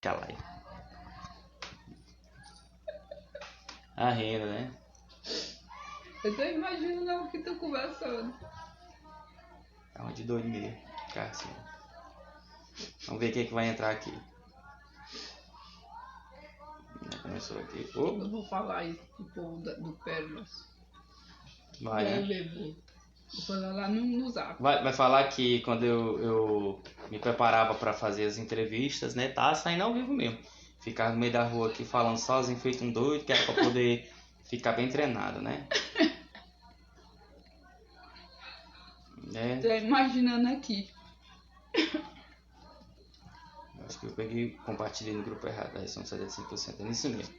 Cala aí. A renda, né? Eu tô imaginando o que tô conversando. É uma de doido mesmo. Cara, assim. Vamos ver quem é que vai entrar aqui. Começou aqui. Eu vou falar isso pro povo do Pérolas. Vai, né? Vou falar lá no zap. Vai falar que quando eu me preparava pra fazer as entrevistas, né? Tá saindo ao vivo mesmo. Ficava no meio da rua aqui falando sozinho, feito um doido, que era pra poder ficar bem treinado, né? Tô imaginando aqui. Acho que eu peguei compartilhei no grupo errado, aí são 75%, é nisso mesmo.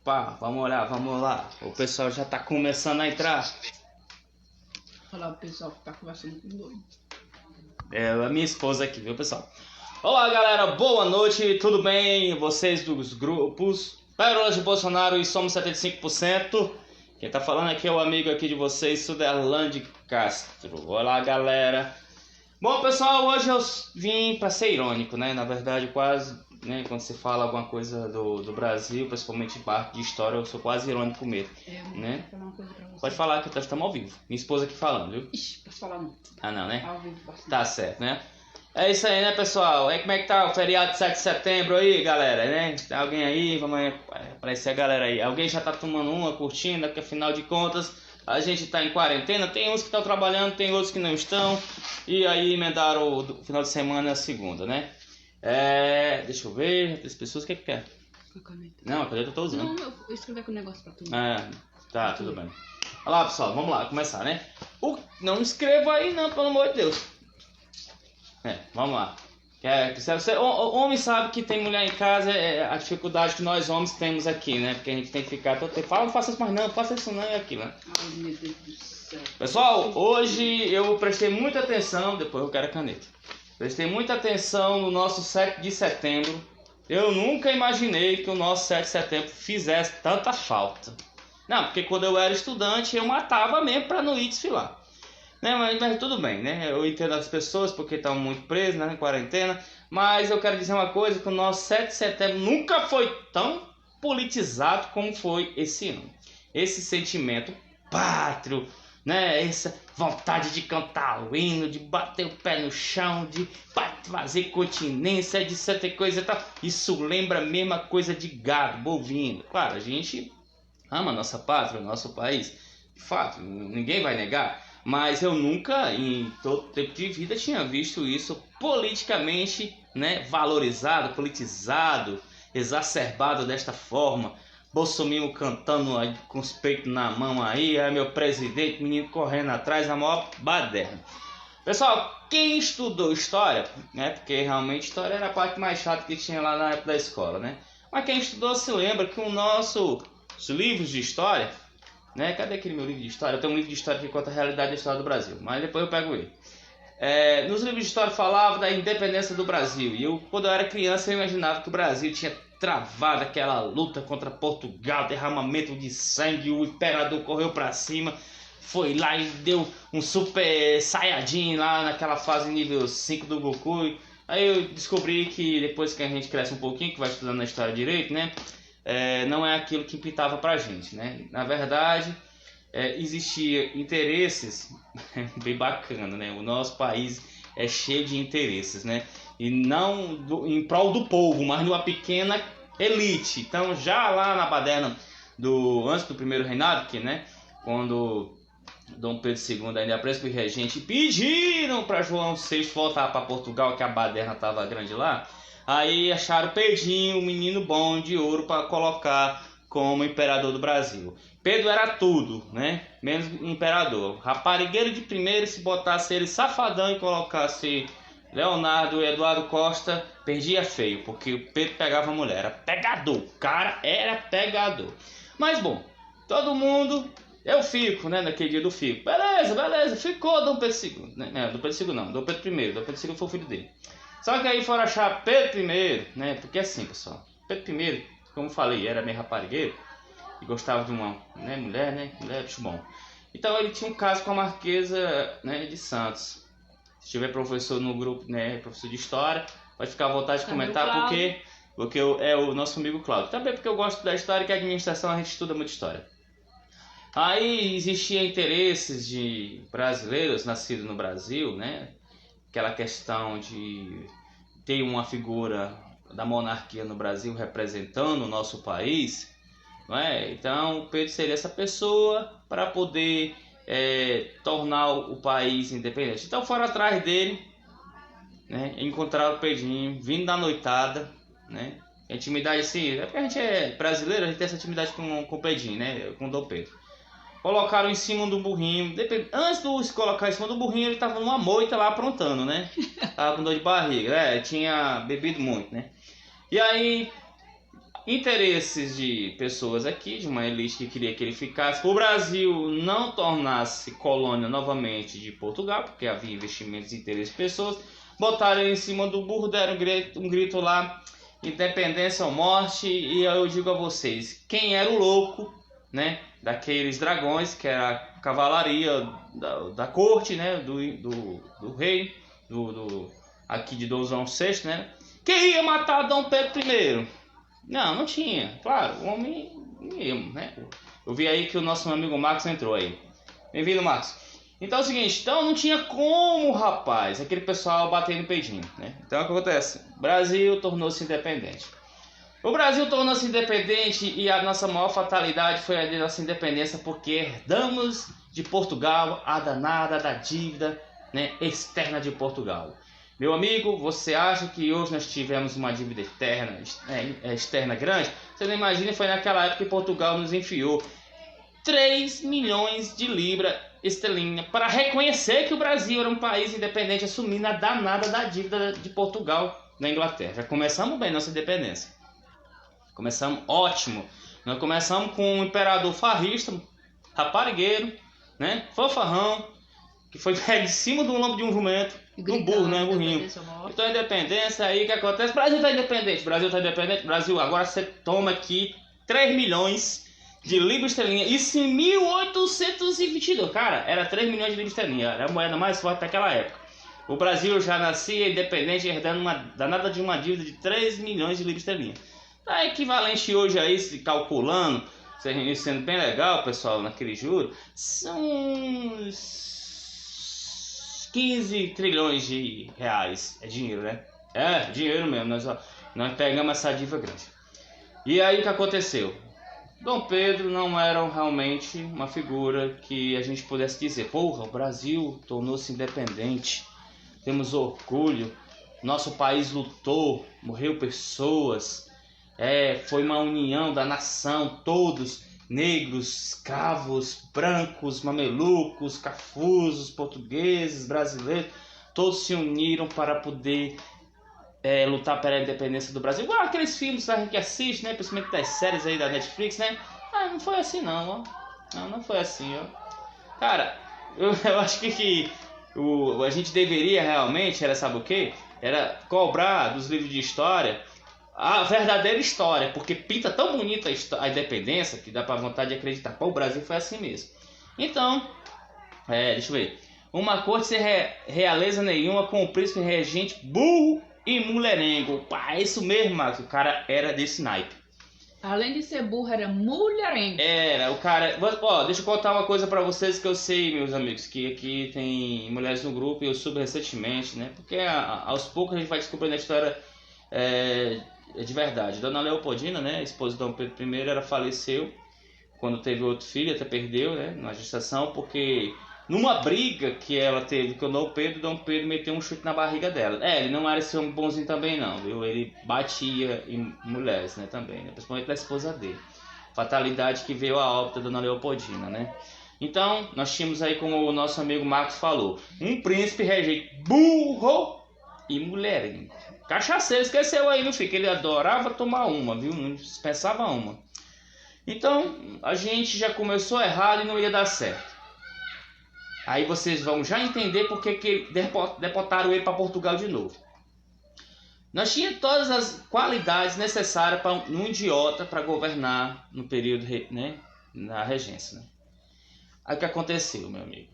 Pá, vamos lá. O pessoal já tá começando a entrar. Falar pro pessoal que tá conversando com doido. É a minha esposa aqui, viu, pessoal? Olá, galera, boa noite, tudo bem? Vocês dos grupos Pérolas de Bolsonaro e Somos 75%. Quem tá falando aqui é o amigo aqui de vocês, Suderlande Castro. Olá, galera. Bom, pessoal, hoje eu vim para ser irônico, né? Na verdade, quase, né? Quando se fala alguma coisa do Brasil, principalmente parte de história, eu sou quase irônico mesmo, né? Vou falar uma coisa pra você. Pode falar que nós estamos ao vivo. Minha esposa aqui falando, viu? Ixi, posso falar não. Ah, não, né? Ao vivo, bastante. Tá certo, né? É isso aí, né, pessoal? Aí como é que tá o feriado de 7 de setembro aí, galera, né? Tem alguém aí? Vamos aparecer a galera aí. Alguém já tá tomando uma, curtindo, porque afinal de contas a gente tá em quarentena. Tem uns que estão trabalhando, tem outros que não estão. E aí emendaram o final de semana a segunda, né? Deixa eu ver, as pessoas, o que quer? Com a caneta. Não, a caneta eu tô usando. Não, eu escrevi com o negócio pra tu. Tá, tudo bem. Olha lá, pessoal, vamos lá, começar, né? Não escreva aí não, pelo amor de Deus. Vamos lá. Homem sabe que tem mulher em casa, a dificuldade que nós homens temos aqui, né? Porque a gente tem que ficar todo tempo. Fala, não faça isso mais não, faça isso não e aquilo, né? Ai, meu Deus do céu. Pessoal, hoje eu prestei muita atenção, depois eu quero a caneta. Prestei muita atenção no nosso 7 de setembro. Eu nunca imaginei que o nosso 7 de setembro fizesse tanta falta. Não, porque quando eu era estudante eu matava mesmo pra não ir desfilar. Né, mas tudo bem, né? Eu entendo as pessoas porque estão muito presas, né, em quarentena. Mas eu quero dizer uma coisa, que o nosso 7 de setembro nunca foi tão politizado como foi esse ano. Esse sentimento pátrio, né? Essa vontade de cantar o hino, de bater o pé no chão, de fazer continência, de certa coisa e tal. Isso lembra a mesma coisa de gado, bovino. Claro, a gente ama a nossa pátria, o nosso país. De fato, ninguém vai negar. Mas eu nunca, em todo tempo de vida, tinha visto isso politicamente, né, valorizado, politizado, exacerbado desta forma. Bolsonaro cantando aí, com os peitos na mão aí meu presidente, menino correndo atrás, a maior baderna. Pessoal, quem estudou história, né, porque realmente história era a parte mais chata que tinha lá na época da escola, né? Mas quem estudou se lembra que os livros de história, né? Cadê aquele meu livro de história? Eu tenho um livro de história que conta a realidade da história do Brasil, mas depois eu pego ele. Nos livros de história falava da independência do Brasil. E quando eu era criança, eu imaginava que o Brasil tinha travado aquela luta contra Portugal, derramamento de sangue, o imperador correu pra cima, foi lá e deu um super saiyajin lá naquela fase nível 5 do Goku. Aí eu descobri que depois que a gente cresce um pouquinho, que vai estudando a história direito, né? Não é aquilo que pintava pra gente, né? Na verdade, existia interesses bem bacana, né? O nosso país é cheio de interesses, né? E não em prol do povo, mas numa pequena elite. Então, já lá na baderna antes do primeiro reinado, que, né? Quando Dom Pedro II ainda príncipe regente pediram para João VI voltar para Portugal, que a baderna estava grande lá. Aí acharam Pedrinho, um menino bom de ouro, para colocar como imperador do Brasil. Pedro era tudo, né? Menos imperador. Raparigueiro de primeiro, se botasse ele safadão e colocasse Leonardo e Eduardo Costa, perdia feio, porque o Pedro pegava a mulher. Era pegador, o cara era pegador. Mas bom, todo mundo... Eu fico, né, naquele dia do fico. Beleza, ficou Dom Pedro II. Dom Pedro II não, Dom Pedro I. Dom Pedro II foi o filho dele. Só que aí foram achar Pedro I, né? Porque assim, pessoal, Pedro I, como eu falei, era meio raparigueiro e gostava de uma, né, mulher, né? Mulher, bicho bom. Então ele tinha um caso com a Marquesa, né, de Santos. Se tiver professor no grupo, né, professor de história, pode ficar à vontade de comentar, porque porque é o nosso amigo Cláudio. Também porque eu gosto da história, que a administração a gente estuda muito história. Aí existia interesses de brasileiros nascidos no Brasil, né? Aquela questão de ter uma figura da monarquia no Brasil representando o nosso país, não é? Então o Pedro seria essa pessoa para poder tornar o país independente. Então foram atrás dele, né? Encontraram o Pedrinho vindo da noitada, né? A intimidade assim, é porque a gente é brasileiro, a gente tem essa intimidade com o Pedrinho, né? Com o Dom Pedro. Colocaram em cima do burrinho. Antes de se colocar em cima do burrinho, ele tava numa moita lá aprontando, né? Tava com dor de barriga, né? Tinha bebido muito, né? E aí, interesses de pessoas aqui, de uma elite que queria que ele ficasse, o Brasil não tornasse colônia novamente de Portugal, porque havia investimentos e interesses de pessoas, botaram ele em cima do burro, deram um grito lá, independência ou morte, e eu digo a vocês, quem era o louco, né, daqueles dragões, que era a cavalaria da corte, né, do rei, aqui de Dom João VI, né, que ia matar Dom Pedro I. Não tinha, claro, o homem ia, né. Eu vi aí que o nosso amigo Marcos entrou aí. Bem-vindo, Marcos. Então é o seguinte, não tinha como, rapaz, aquele pessoal bater no peidinho, né. Então o que acontece? O Brasil tornou-se independente. O Brasil tornou-se independente e a nossa maior fatalidade foi a nossa independência, porque herdamos de Portugal a danada da dívida, né, externa de Portugal. Meu amigo, você acha que hoje nós tivemos uma dívida externa grande? Você não imagina, foi naquela época que Portugal nos enfiou 3 milhões de libras esterlina para reconhecer que o Brasil era um país independente, assumindo a danada da dívida de Portugal na Inglaterra. Já começamos bem nossa independência. Começamos ótimo. Nós começamos com um imperador farrista, raparigueiro, né? Fanfarrão, que foi pego em cima do lombo de um jumento, um burro, né? Burrinho. Então a independência aí, o que acontece? O Brasil está independente. Brasil, agora você toma aqui 3 milhões de libras esterlina. Isso em 1822. Cara, era 3 milhões de libras esterlina. Era a moeda mais forte daquela época. O Brasil já nascia independente, herdando uma danada de uma dívida de 3 milhões de libras esterlina. Tá equivalente hoje aí, se calculando, sendo bem legal, pessoal, naquele juro, são uns 15 trilhões de reais. É dinheiro, né? É, dinheiro mesmo. Nós pegamos essa dívida grande. E aí o que aconteceu? Dom Pedro não era realmente uma figura que a gente pudesse dizer, porra, o Brasil tornou-se independente, temos orgulho, nosso país lutou, morreu pessoas. Foi uma união da nação, todos, negros, escravos, brancos, mamelucos, cafusos, portugueses, brasileiros, todos se uniram para poder lutar pela independência do Brasil. Igual aqueles filmes que a gente assiste, né, principalmente das séries aí da Netflix, né? Não foi assim não, ó. Não foi assim, ó. Cara, eu acho que a gente deveria realmente, sabe o quê? Era cobrar dos livros de história a verdadeira história, porque pinta tão bonita a independência que dá pra vontade de acreditar. Pô, o Brasil foi assim mesmo. Então, deixa eu ver. Uma corte sem realeza nenhuma, com o príncipe regente burro e mulherengo. Pá, isso mesmo, Marcos. O cara era desse naipe. Além de ser burro, era mulherengo. Era, o cara... Ó, deixa eu contar uma coisa pra vocês que eu sei, meus amigos, que aqui tem mulheres no grupo e eu soube recentemente, né? Porque aos poucos a gente vai descobrindo a história... de verdade. Dona Leopoldina, né, esposa de Dom Pedro I, ela faleceu quando teve outro filho, até perdeu, né, na gestação, porque numa briga que ela teve com o Dom Pedro meteu um chute na barriga dela. Ele não era esse homem bonzinho também não, viu? Ele batia em mulheres, né, também, né, principalmente da esposa dele. Fatalidade que veio a óbito da Dona Leopoldina, né. Então, nós tínhamos aí, como o nosso amigo Marcos falou, um príncipe regente burro e mulherengo. Cachaceiro, esqueceu aí, não fica? Ele adorava tomar uma, viu? Não dispensava uma. Então, a gente já começou errado e não ia dar certo. Aí vocês vão já entender por que deportaram ele para Portugal de novo. Nós tínhamos todas as qualidades necessárias para um idiota para governar no período, né, na regência. Né? Aí o que aconteceu, meu amigo?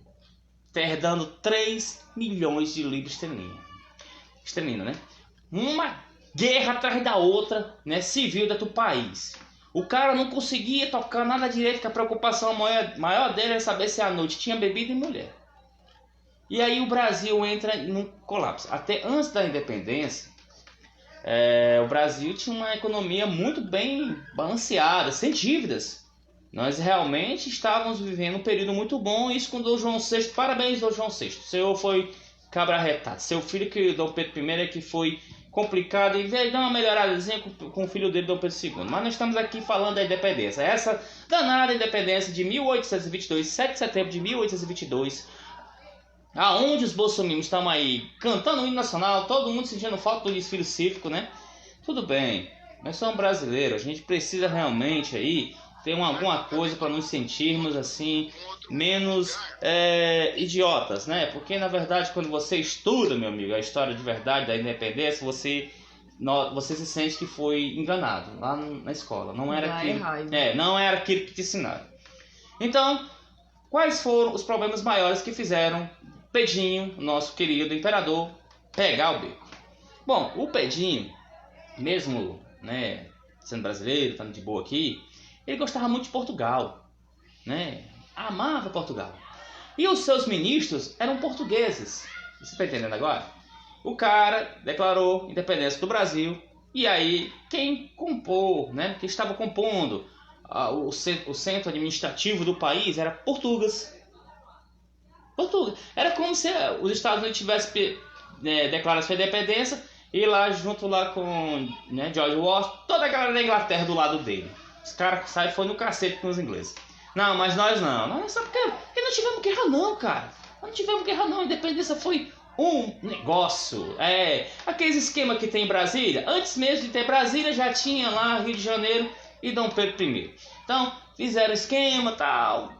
Herdando 3 milhões de libras esterlina, né? Uma guerra atrás da outra, né, civil dentro do país. O cara não conseguia tocar nada direito, que a preocupação maior dele era saber se à noite tinha bebida e mulher. E aí o Brasil entra num colapso. Até antes da independência, o Brasil tinha uma economia muito bem balanceada, sem dívidas. Nós realmente estávamos vivendo um período muito bom, isso com Dom João VI. Parabéns, Dom João VI. O senhor foi cabra arretado. Seu filho, que Dom Pedro I, é que foi complicado, e veio dar uma melhoradazinha com o filho dele, Dom Pedro II. Mas nós estamos aqui falando da independência. Essa danada independência de 1822, 7 de setembro de 1822, aonde os bolsominions estão aí cantando o hino nacional, todo mundo sentindo falta do desfile cívico, né? Tudo bem, nós somos brasileiros, a gente precisa realmente aí ter alguma coisa para nos sentirmos assim menos idiotas, né? Porque na verdade quando você estuda, meu amigo, a história de verdade da independência, você se sente que foi enganado lá na escola. Não era não era aquilo que te ensinaram. Então, quais foram os problemas maiores que fizeram Pedinho, nosso querido imperador, pegar o beco? Bom, o Pedinho, mesmo, né, sendo brasileiro, estando de boa aqui, ele gostava muito de Portugal, né? Amava Portugal. E os seus ministros eram portugueses. Você está entendendo agora? O cara declarou independência do Brasil. E aí, quem compôs, né? Quem estava compondo o centro administrativo do país era Portugas. Era como se os Estados Unidos tivessem declarado sua independência e lá junto lá com, né, George Washington, toda a galera da Inglaterra do lado dele. Os caras saem foi no cacete com os ingleses. Não, mas nós não. Nós sabe porque não tivemos guerra não, cara. Nós não tivemos guerra não. A independência foi um negócio. Aqueles esquemas que tem em Brasília. Antes mesmo de ter Brasília, já tinha lá Rio de Janeiro e Dom Pedro I. Então, fizeram esquema e tal.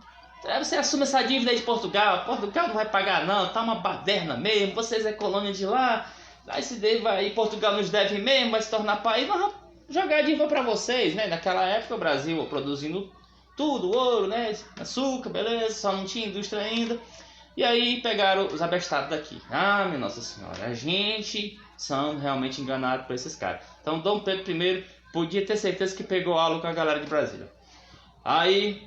Você assume essa dívida aí de Portugal. Portugal não vai pagar não. Tá uma baderna mesmo. Vocês é colônia de lá. Aí se deve aí, Portugal nos deve mesmo, vai se tornar país. Nós vamos jogar a dívida para vocês, né? Naquela época o Brasil produzindo tudo, ouro, né? Açúcar, beleza, só não tinha indústria ainda. E aí pegaram os abestados daqui. Ah, minha Nossa Senhora, a gente são realmente enganados por esses caras. Então Dom Pedro I podia ter certeza que pegou aula com a galera de Brasília. Aí,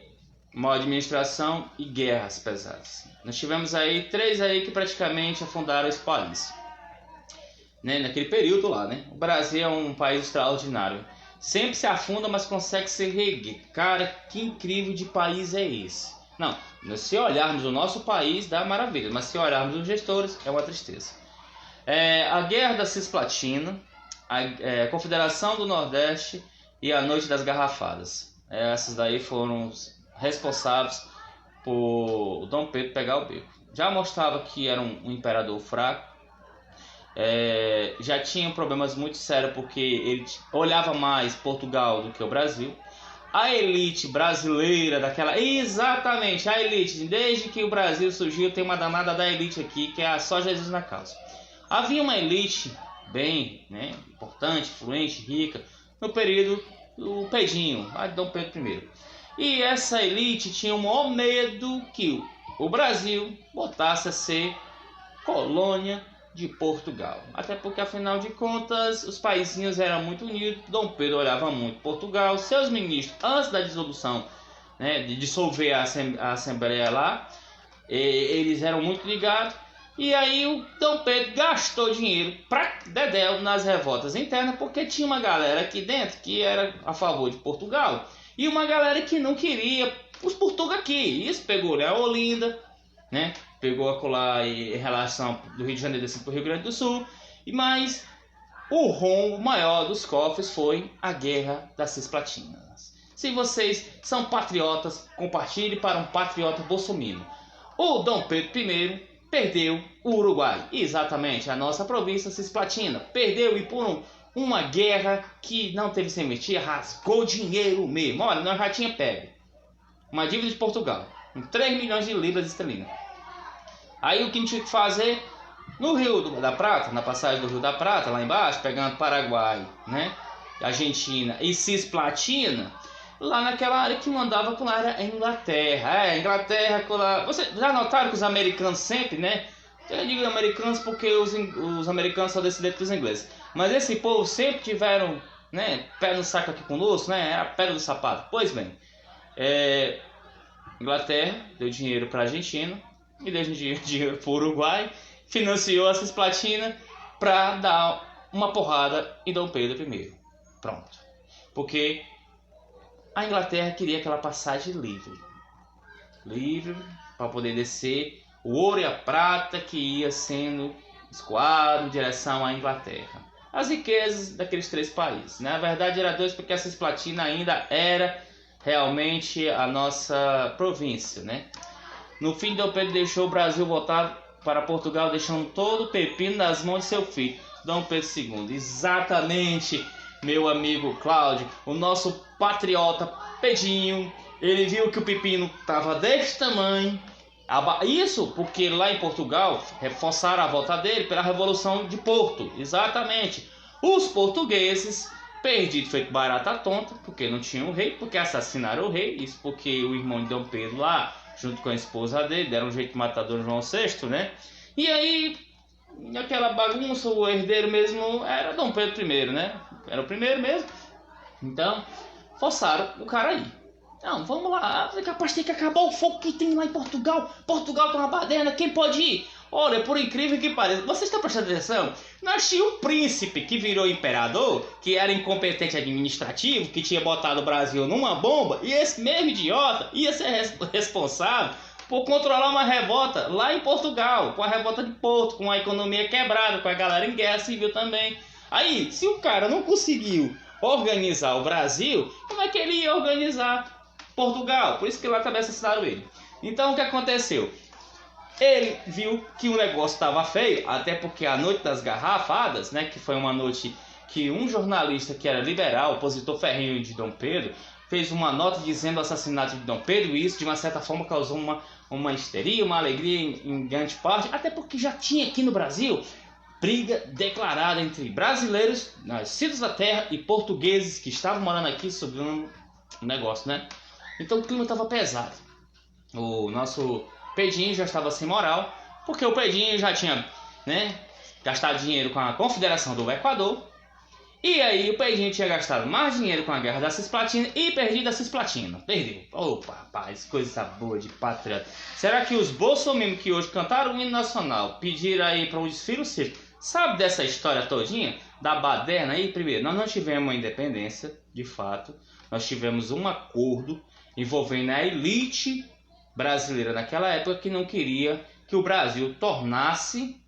má administração e guerras pesadas. Nós tivemos aí 3 aí que praticamente afundaram esse país. Né? Naquele período lá, né? O Brasil é um país extraordinário. Sempre se afunda, mas consegue se reerguer. Cara, que incrível de país é esse? Não, se olharmos o nosso país, dá maravilha. Mas se olharmos os gestores, é uma tristeza. A Guerra da Cisplatina, a Confederação do Nordeste e a Noite das Garrafadas. Essas daí foram responsáveis por Dom Pedro pegar o beco. Já mostrava que era um imperador fraco. Já tinha problemas muito sérios porque ele olhava mais Portugal do que o Brasil. A elite brasileira exatamente, a elite, desde que o Brasil surgiu, tem uma danada da elite aqui, que é só Jesus na causa. Havia uma elite bem, né, importante, influente, rica, no período do Pedinho, lá de Dom Pedro I. E essa elite tinha o maior medo que o Brasil botasse a ser colônia de Portugal. Até porque, afinal de contas, os paizinhos eram muito unidos. Dom Pedro olhava muito Portugal. Seus ministros, antes da dissolução, né, de dissolver a Assembleia lá, eles eram muito ligados. E aí o Dom Pedro gastou dinheiro pra dedéu nas revoltas internas, porque tinha uma galera aqui dentro que era a favor de Portugal e uma galera que não queria os portugueses aqui. Isso pegou, né, a Olinda, né? Pegou a colar em relação do Rio de Janeiro descendo para o Rio Grande do Sul. Mas o rombo maior dos cofres foi a Guerra das Cisplatinas. Se vocês são patriotas, compartilhe para um patriota bolsominion. O Dom Pedro I perdeu o Uruguai. Exatamente, a nossa província Cisplatina. Perdeu e por uma guerra que não teve serventia, rasgou dinheiro mesmo. Olha, nós já tinha pego uma dívida de Portugal, com 3 milhões de libras esterlinas. Aí o que a gente tinha que fazer no Rio da Prata, na passagem do Rio da Prata, lá embaixo, pegando Paraguai, né, Argentina e Cisplatina, lá naquela área que mandava com a Inglaterra. Inglaterra, vocês já notaram que os americanos sempre, né? Eu digo americanos porque os americanos são descendentes dos ingleses. Mas esse povo sempre tiveram, né, pé no saco aqui conosco, né? Era a pedra do sapato. Pois bem, Inglaterra deu dinheiro para a Argentina e deu dinheiro para o Uruguai, financiou a Cisplatina para dar uma porrada em Dom Pedro I. Pronto. Porque a Inglaterra queria aquela passagem livre para poder descer o ouro e a prata que ia sendo escoado em direção à Inglaterra. As riquezas daqueles 3 países. Na verdade era 2, porque a Cisplatina ainda era realmente a nossa província, né? No fim, Dom Pedro deixou o Brasil voltar para Portugal, deixando todo o pepino nas mãos de seu filho, Dom Pedro II. Exatamente, meu amigo Cláudio, o nosso patriota Pedinho, ele viu que o pepino estava desse tamanho. Isso porque lá em Portugal reforçaram a volta dele pela Revolução de Porto. Exatamente. Os portugueses, perdidos feito barata tonta, porque não tinham rei, porque assassinaram o rei. Isso porque o irmão de Dom Pedro lá, junto com a esposa dele, deram um jeito de matar Dom João VI, né? E aí, aquela bagunça, o herdeiro mesmo era Dom Pedro I, né? Era o primeiro mesmo. Então, forçaram o cara aí. Não, vamos lá, capaz tem que acabar o fogo que tem lá em Portugal. Portugal tá uma baderna, quem pode ir? Olha, por incrível que pareça, você está prestando atenção? Nós tínhamos um príncipe que virou imperador, que era incompetente administrativo, que tinha botado o Brasil numa bomba, e esse mesmo idiota ia ser responsável por controlar uma revolta lá em Portugal, com a revolta de Porto, com a economia quebrada, com a galera em guerra civil também. Aí, se o cara não conseguiu organizar o Brasil, como é que ele ia organizar Portugal? Por isso que lá também assassinaram ele. Então o que aconteceu? Ele viu que o negócio estava feio, até porque a noite das garrafadas, né, que foi uma noite que um jornalista que era liberal, opositor ferrenho de Dom Pedro, fez uma nota dizendo o assassinato de Dom Pedro, e isso de uma certa forma causou uma histeria, uma alegria em grande parte, até porque já tinha aqui no Brasil briga declarada entre brasileiros nascidos da terra e portugueses que estavam morando aqui sobre um negócio, né? Então o clima estava pesado. O nosso Pedinho já estava sem moral, porque o Pedinho já tinha, né, gastado dinheiro com a Confederação do Equador. E aí o Pedinho tinha gastado mais dinheiro com a Guerra da Cisplatina e perdido a Cisplatina. Perdeu. Opa, rapaz, coisa boa de patriota. Será que os bolsominions que hoje cantaram o hino nacional pediram aí para um desfile circo? Sabe dessa história todinha? Da baderna aí? Primeiro, nós não tivemos uma independência, de fato. Nós tivemos um acordo envolvendo a elite brasileira naquela época, que não queria que o Brasil tornasse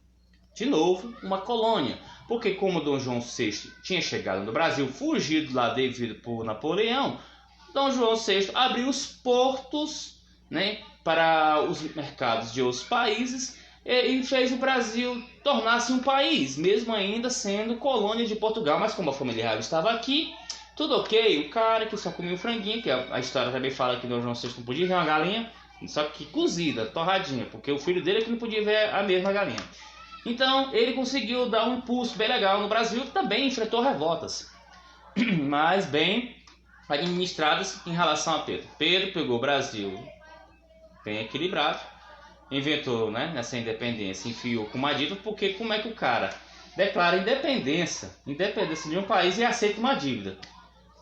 de novo uma colônia. Porque como Dom João VI tinha chegado no Brasil, fugido lá devido por Napoleão, Dom João VI abriu os portos, né, para os mercados de outros países e fez o Brasil tornar-se um país, mesmo ainda sendo colônia de Portugal. Mas como a família real estava aqui, tudo ok. O cara que só comia um franguinho, que a história também fala que Dom João VI não podia ver uma galinha, só que cozida, torradinha, porque o filho dele é que não podia ver a mesma galinha. Então ele conseguiu dar um impulso bem legal no Brasil, que também enfrentou revoltas, mas bem administradas em relação a Pedro. Pedro pegou o Brasil bem equilibrado, inventou, né, nessa independência, enfiou com uma dívida, porque como é que o cara declara independência de um país e aceita uma dívida?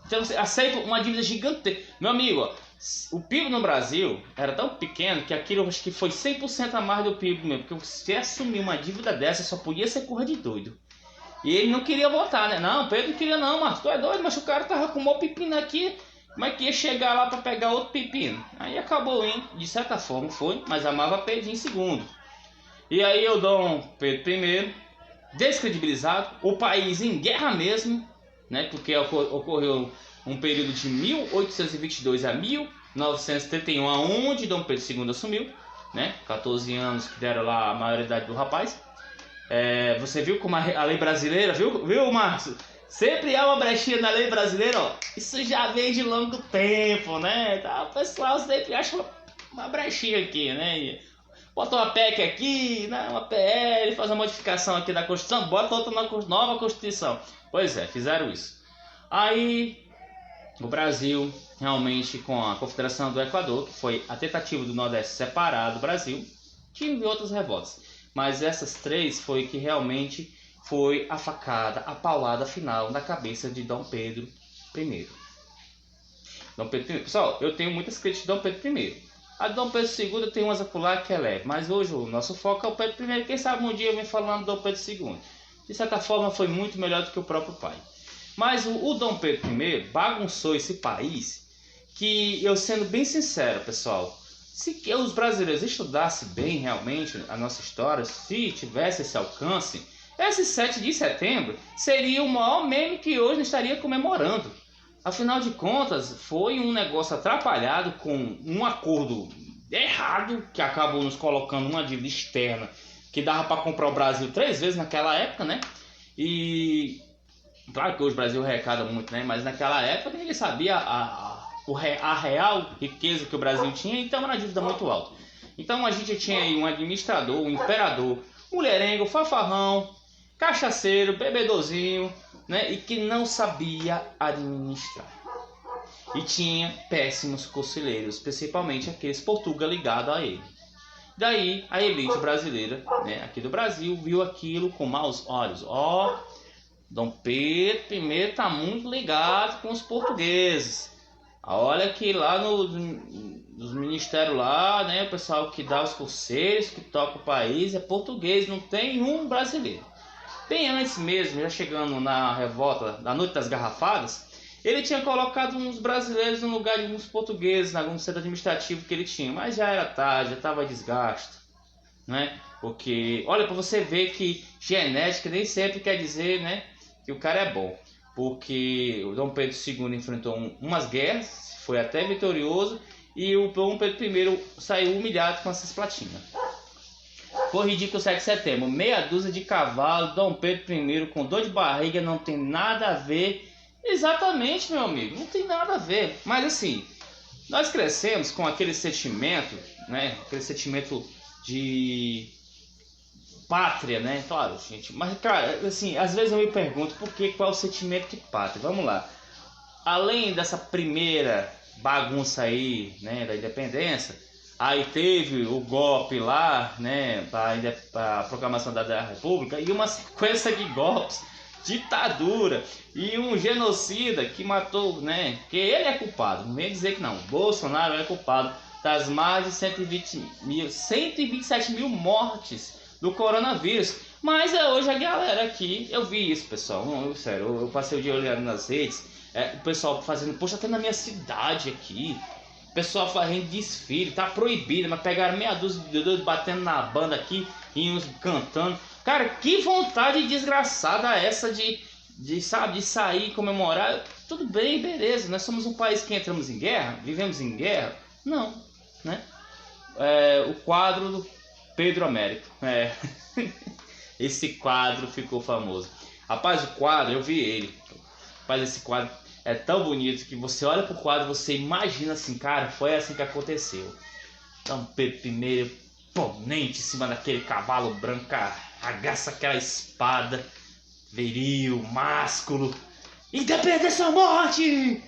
Então você aceita uma dívida gigante. Meu amigo, ó, o PIB no Brasil era tão pequeno que aquilo acho que foi 100% a mais do PIB mesmo, porque você assumir uma dívida dessa só podia ser coisa de doido. E ele não queria votar, né? Não, Pedro não queria não, mas tu é doido, mas o cara tava com um pepino aqui, como é que ia chegar lá para pegar outro pepino? Aí acabou indo, de certa forma foi, mas amava Pedro em segundo. E aí o Dom Pedro I, descredibilizado, o país em guerra mesmo, né? Porque ocorreu um período de 1822 a 1931, onde Dom Pedro II assumiu, né? 14 anos que deram lá a maioridade do rapaz. Você viu como a lei brasileira, viu, Márcio? Sempre há uma brechinha na lei brasileira, ó. Isso já vem de longo tempo, né? Tá, o pessoal sempre acha uma brechinha aqui, né? Bota uma PEC aqui, né? Uma PL, faz uma modificação aqui da Constituição, bota outra nova Constituição. Pois é, fizeram isso. Aí o Brasil, realmente, com a Confederação do Equador, que foi a tentativa do Nordeste separar do Brasil, tive outras revoltas. Mas essas três foi que realmente foi a facada, a paulada final na cabeça de Dom Pedro I. Dom Pedro I. Pessoal, eu tenho muitas críticas de Dom Pedro I. A de Dom Pedro II tem umas acolá que é leve, mas hoje o nosso foco é o Pedro I. Quem sabe um dia eu venho falando do Dom Pedro II. De certa forma foi muito melhor do que o próprio pai. Mas o Dom Pedro I bagunçou esse país que, eu sendo bem sincero, pessoal, se os brasileiros estudassem bem realmente a nossa história, se tivesse esse alcance, esse 7 de setembro seria o maior meme que hoje estaria comemorando. Afinal de contas, foi um negócio atrapalhado com um acordo errado que acabou nos colocando uma dívida externa que dava para comprar o Brasil 3 vezes naquela época, né? E claro que hoje o Brasil arrecada muito, né? Mas naquela época ninguém sabia a real riqueza que o Brasil tinha, então era uma dívida muito alta. Então a gente tinha aí um administrador, um imperador, mulherengo, fanfarrão, cachaceiro, bebedorzinho, né? E que não sabia administrar. E tinha péssimos conselheiros, principalmente aqueles portugueses ligados a ele. Daí a elite brasileira, né, aqui do Brasil, viu aquilo com maus olhos. Ó, Dom Pedro I tá muito ligado com os portugueses. Olha que lá nos ministérios lá, né, o pessoal que dá os conselhos, que toca o país é português, não tem um brasileiro. Bem antes mesmo, já chegando na revolta da Noite das Garrafadas, ele tinha colocado uns brasileiros no lugar de uns portugueses, em algum centro administrativo que ele tinha, mas já era tarde, já estava desgasto, né? Porque, olha, para você ver que genética nem sempre quer dizer, né, que o cara é bom. Porque o Dom Pedro II enfrentou umas guerras, foi até vitorioso, e o Dom Pedro I saiu humilhado com essas platinas. Foi ridículo 7 de setembro, meia dúzia de cavalo, Dom Pedro I com dor de barriga, não tem nada a ver. Exatamente, meu amigo, não tem nada a ver. Mas assim, nós crescemos com aquele sentimento, né? Aquele sentimento de pátria, né? Claro, gente. Mas, cara, assim, às vezes eu me pergunto qual é o sentimento de pátria. Vamos lá. Além dessa primeira bagunça aí, né, da independência, aí teve o golpe lá, né, para a proclamação da República e uma sequência de golpes, ditadura e um genocida que matou, né, que ele é culpado, não vem dizer que não, Bolsonaro é culpado das mais de 127 mil mortes do coronavírus. Mas hoje a galera aqui, eu vi isso, pessoal, não, sério, eu passei o dia olhando nas redes, o pessoal fazendo, poxa, até na minha cidade aqui, o pessoal fazendo desfile, tá proibido, mas pegaram meia dúzia de doidos batendo na banda aqui e uns cantando. Cara, que vontade desgraçada essa de sair e comemorar. Tudo bem, beleza, nós somos um país que entramos em guerra, vivemos em guerra? Não, né? O quadro do Pedro Américo, esse quadro ficou famoso. Rapaz, o quadro, eu vi ele. Rapaz, esse quadro é tão bonito que você olha pro quadro, você imagina assim, cara, foi assim que aconteceu. Dom Pedro I, imponente em cima daquele cavalo branco, arregaça aquela espada, viril, másculo. Independência ou morte!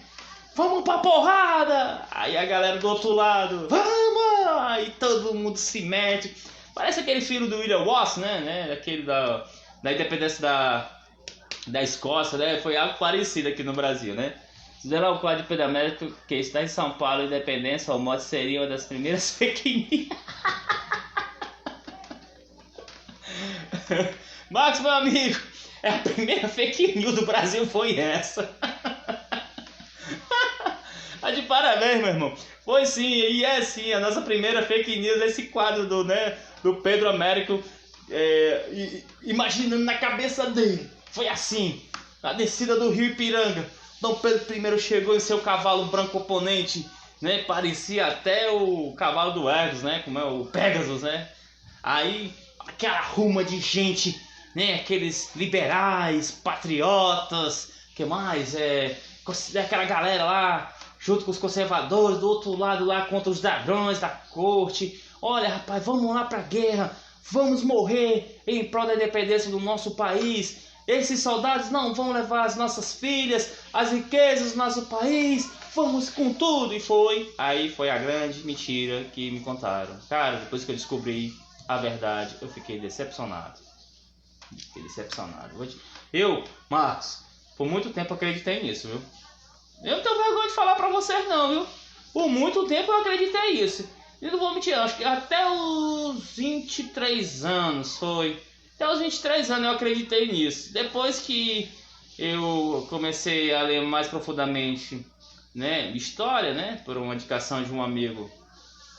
Vamos pra porrada! Aí a galera do outro lado, vamos! Aí todo mundo se mete. Parece aquele filho do William Wallace, né? Aquele da independência da Escócia, né? Foi algo parecido aqui no Brasil, né? Fizeram o quadro de Pedro Américo, que está em São Paulo, independência ou morte seria uma das primeiras fake news. Marcos, meu amigo, a primeira fake news do Brasil foi essa. Tá de parabéns, meu irmão. Foi sim, e é sim, a nossa primeira fake news, esse quadro do Pedro Américo, imaginando na cabeça dele. Foi assim, na descida do Rio Ipiranga, Dom Pedro I chegou em seu cavalo branco oponente, né? Parecia até o cavalo do Hermes, né? Como é o Pegasus, né? Aí, aquela ruma de gente, né? Aqueles liberais, patriotas, que mais? Aquela galera lá, junto com os conservadores, do outro lado lá contra os ladrões da corte. Olha, rapaz, vamos lá pra guerra, vamos morrer em prol da independência do nosso país. Esses soldados não vão levar as nossas filhas, as riquezas do nosso país, vamos com tudo. E foi. Aí foi a grande mentira que me contaram. Cara, depois que eu descobri a verdade, eu fiquei decepcionado. Fiquei decepcionado. Eu, Marcos, por muito tempo acreditei nisso, viu? Eu não tenho vergonha de falar pra vocês não, viu? Por muito tempo eu acreditei nisso. E não vou mentir, acho que até os 23 anos foi. Até os 23 anos eu acreditei nisso. Depois que eu comecei a ler mais profundamente, né, história, né, por uma indicação de um amigo,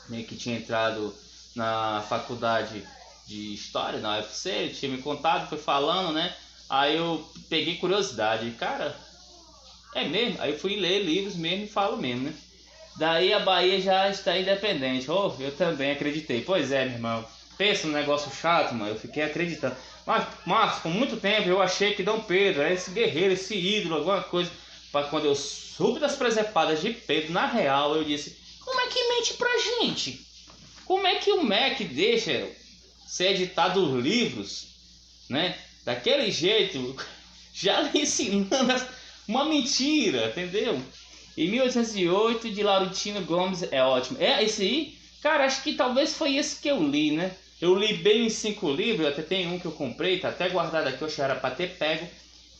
né, que tinha entrado na faculdade de história, na UFC, ele tinha me contado, foi falando, né? Aí eu peguei curiosidade, cara, é mesmo? Aí eu fui ler livros mesmo e falo mesmo, né? Daí a Bahia já está independente. Oh, eu também acreditei. Pois é, meu irmão. Pensa num negócio chato, mano. Eu fiquei acreditando. Mas por muito tempo eu achei que Dom Pedro era esse guerreiro, esse ídolo, alguma coisa. Mas quando eu soube das presepadas de Pedro, na real, eu disse: como é que mente pra gente? Como é que o MEC deixa ser editado os livros, né? Daquele jeito, já lhe ensinando uma mentira, entendeu? Em 1808, de Laurentino Gomes, é ótimo. É esse aí? Cara, acho que talvez foi esse que eu li, né? Eu li bem em 5 livros, até tem um que eu comprei, tá até guardado aqui, eu acho que era pra ter pego.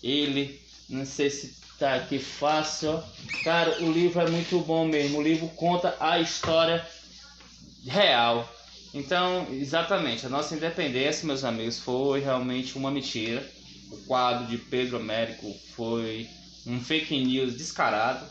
Ele, não sei se tá aqui fácil, ó. Cara, o livro é muito bom mesmo, o livro conta a história real. Então, exatamente, a nossa independência, meus amigos, foi realmente uma mentira. O quadro de Pedro Américo foi um fake news descarado.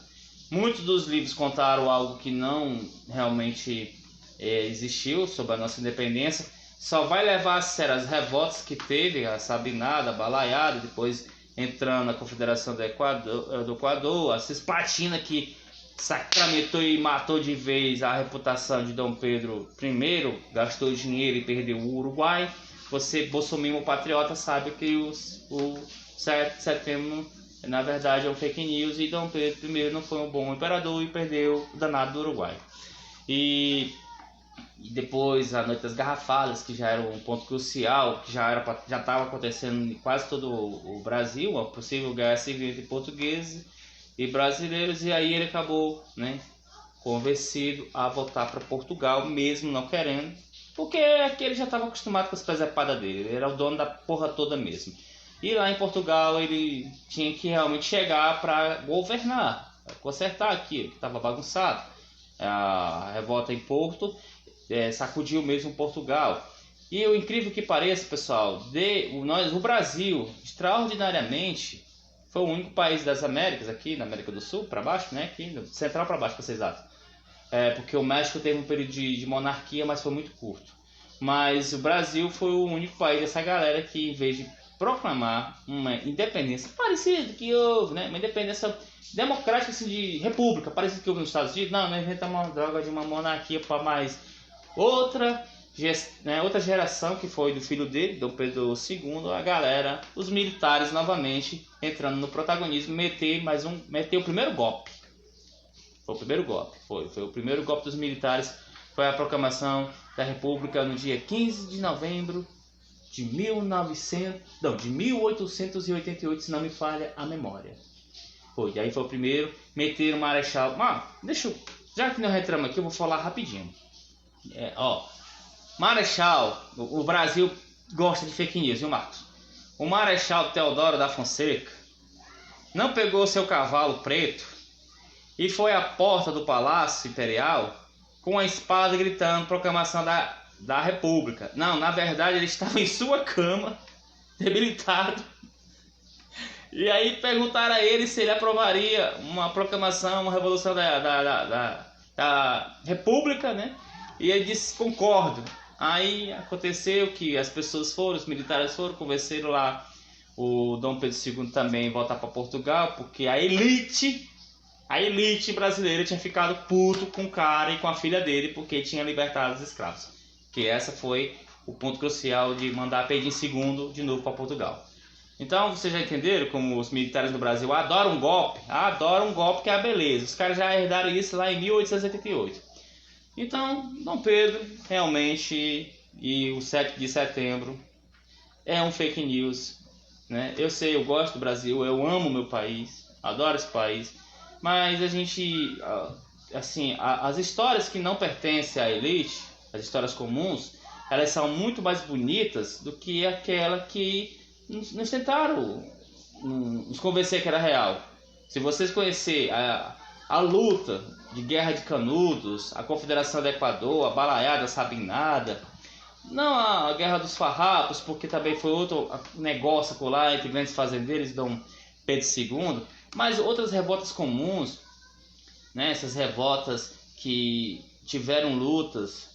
Muitos dos livros contaram algo que não realmente existiu sobre a nossa independência. Só vai levar a sério as revoltas que teve, a Sabinada, a Balaiada, depois entrando na Confederação do Equador, a Cisplatina que sacramentou e matou de vez a reputação de Dom Pedro I, gastou dinheiro e perdeu o Uruguai. Você, bolsominion patriota, sabe que o 7 de setembro na verdade é um fake news e Dom Pedro I não foi um bom imperador e perdeu o danado do Uruguai. E depois a Noite das Garrafadas, que já era um ponto crucial, que já estava acontecendo em quase todo o Brasil, uma possível guerra civil entre portugueses e brasileiros, e aí ele acabou, né, convencido a voltar para Portugal, mesmo não querendo, porque aqui ele já estava acostumado com as presepadas dele, ele era o dono da porra toda mesmo. E lá em Portugal ele tinha que realmente chegar para governar, consertar aquilo que estava bagunçado. A revolta em Porto sacudiu mesmo Portugal. E o incrível que pareça, pessoal, o Brasil, extraordinariamente, foi o único país das Américas, aqui na América do Sul, para baixo, né? Aqui, central para baixo, para ser exato. Porque o México teve um período de monarquia, mas foi muito curto. Mas o Brasil foi o único país dessa galera que, em vez de proclamar uma independência parecida que houve, né? Uma independência democrática, assim, de república, parecida que houve nos Estados Unidos. Não, nós inventamos uma droga de uma monarquia para mais outra geração, que foi do filho dele, Dom Pedro II, a galera, os militares novamente entrando no protagonismo, meter o primeiro golpe. Foi o primeiro golpe, foi o primeiro golpe dos militares, foi a proclamação da República no dia 15 de novembro de 1888, se não me falha a memória. Foi, aí foi o primeiro, meter o Marechal. Já que nós entramos aqui, eu vou falar rapidinho. Marechal, o Brasil gosta de fake news, viu, Marcos? O Marechal Teodoro da Fonseca não pegou seu cavalo preto e foi à porta do Palácio Imperial com a espada gritando proclamação da República. Não, na verdade ele estava em sua cama, debilitado. E aí perguntaram a ele se ele aprovaria uma proclamação, uma revolução da República, né? E ele disse: concordo. Aí aconteceu que as pessoas foram, os militares foram, convenceram lá o Dom Pedro II também voltar para Portugal, porque a elite brasileira tinha ficado puto com o cara e com a filha dele, porque tinha libertado os escravos. Que essa foi o ponto crucial de mandar Pedro II de novo para Portugal. Então vocês já entenderam como os militares do Brasil adoram um golpe que é a beleza. Os caras já herdaram isso lá em 1888. Então, Dom Pedro realmente, e o 7 de setembro é um fake news, né? Eu sei, eu gosto do Brasil, eu amo meu país, adoro esse país, mas a gente, assim, as histórias que não pertencem à elite, as histórias comuns, elas são muito mais bonitas do que aquela que nos tentaram nos convencer que era real. Se vocês conhecerem a luta de Guerra de Canudos, a Confederação do Equador, a Balaiada Sabinada, não a Guerra dos Farrapos, porque também foi outro negócio lá entre grandes fazendeiros e Dom Pedro II, mas outras revoltas comuns, né, essas revoltas que tiveram lutas,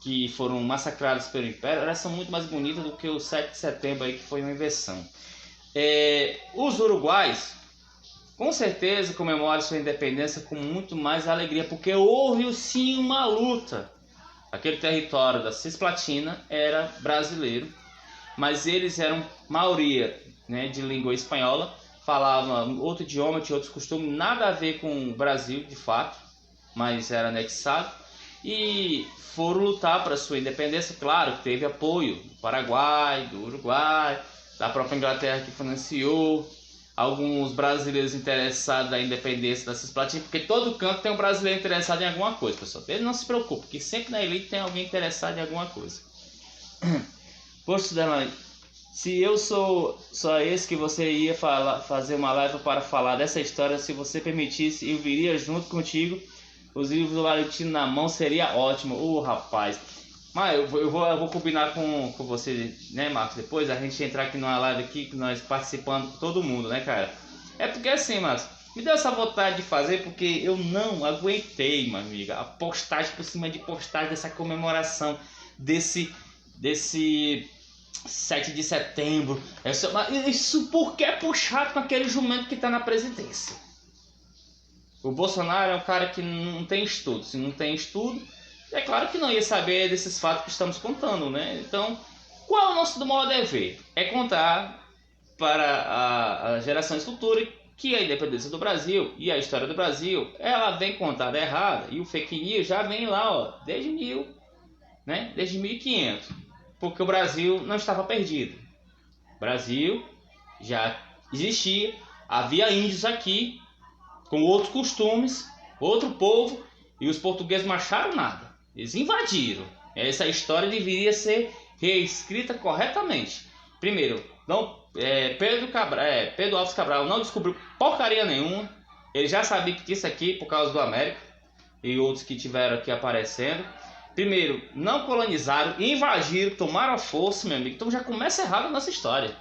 que foram massacradas pelo Império, elas são muito mais bonitas do que o 7 de setembro aí, que foi uma invenção. Os uruguais com certeza comemoram sua independência com muito mais alegria, porque houve sim uma luta. Aquele território da Cisplatina era brasileiro, mas eles eram maioria, né, de língua espanhola, falavam outro idioma, tinha outros costumes, nada a ver com o Brasil de fato, mas era anexado, e foram lutar para sua independência. Claro, teve apoio do Paraguai, do Uruguai, da própria Inglaterra, que financiou, alguns brasileiros interessados na independência da Cisplatina, porque todo canto tem um brasileiro interessado em alguma coisa, pessoal. Ele não se preocupe, porque sempre na elite tem alguém interessado em alguma coisa. Poxa, Delane, se eu sou só esse que você ia fazer uma live para falar dessa história, se você permitisse, eu viria junto contigo. Os livros do Valentino na mão seria ótimo. Rapaz. Mas eu vou combinar com você, né, Marcos? Depois a gente entrar aqui numa live aqui, que nós participando todo mundo, né, cara? É porque assim, Marcos, me deu essa vontade de fazer porque eu não aguentei, minha amiga, a postagem por cima de postagem dessa comemoração desse 7 de setembro. Isso porque é puxado com aquele jumento que tá na presidência. O Bolsonaro é um cara que não tem estudo. Se não tem estudo, é claro que não ia saber desses fatos que estamos contando, né? Então, qual é o nosso maior dever? É contar para as gerações futuras que a independência do Brasil e a história do Brasil, ela vem contada errada, e o fake news já vem lá, ó, desde 1500, porque o Brasil não estava perdido. O Brasil já existia, havia índios aqui, com outros costumes, outro povo, e os portugueses não acharam nada. Eles invadiram. Essa história deveria ser reescrita corretamente. Primeiro, Pedro Alves Cabral não descobriu porcaria nenhuma. Ele já sabia que tinha isso aqui por causa do América e outros que tiveram aqui aparecendo. Primeiro, não colonizaram, invadiram, tomaram a força, meu amigo. Então já começa errado a nossa história.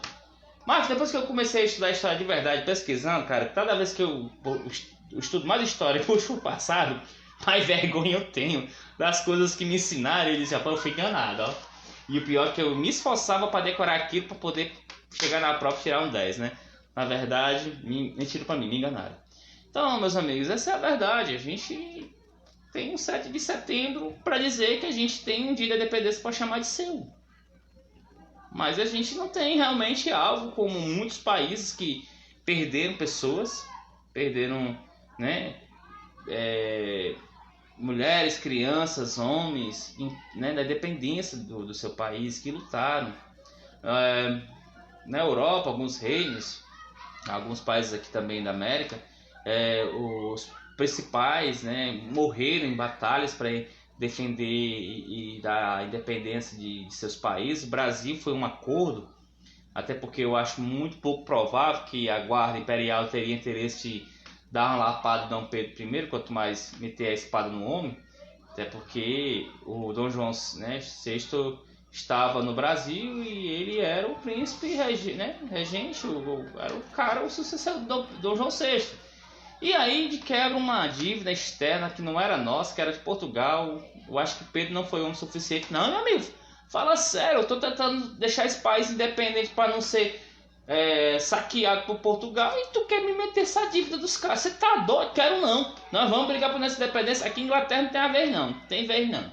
Mas depois que eu comecei a estudar a história de verdade, pesquisando, cara, cada vez que eu estudo mais história e puxo o passado, mais vergonha eu tenho das coisas que me ensinaram. Eles já foram enganado, ó. E o pior é que eu me esforçava para decorar aquilo para poder chegar na prova e tirar um 10, né? Na verdade, mentira para mim, me enganaram. Então, meus amigos, essa é a verdade. A gente tem um 7 de setembro para dizer que a gente tem um dia da independência para chamar de seu. Mas a gente não tem realmente algo como muitos países que perderam pessoas, perderam, né, mulheres, crianças, homens, né, da dependência do seu país, que lutaram. Na Europa, alguns reinos, alguns países aqui também da América, os principais, né, morreram em batalhas para defender e dar a independência de seus países. O Brasil foi um acordo, até porque eu acho muito pouco provável que a guarda imperial teria interesse de dar uma lapada em Dom Pedro I, quanto mais meter a espada no homem, até porque o Dom João, né, VI estava no Brasil e ele era o príncipe regente, era o cara, o sucessor do Dom João VI. E aí de quebra uma dívida externa que não era nossa, que era de Portugal. Eu acho que Pedro não foi homem suficiente. Não, meu amigo, fala sério, eu tô tentando deixar esse país independente para não ser saqueado por Portugal, e tu quer me meter essa dívida dos caras? Você tá doido? Quero não. Nós vamos brigar por nossa independência. Aqui em Inglaterra não tem a vez não, tem vez não.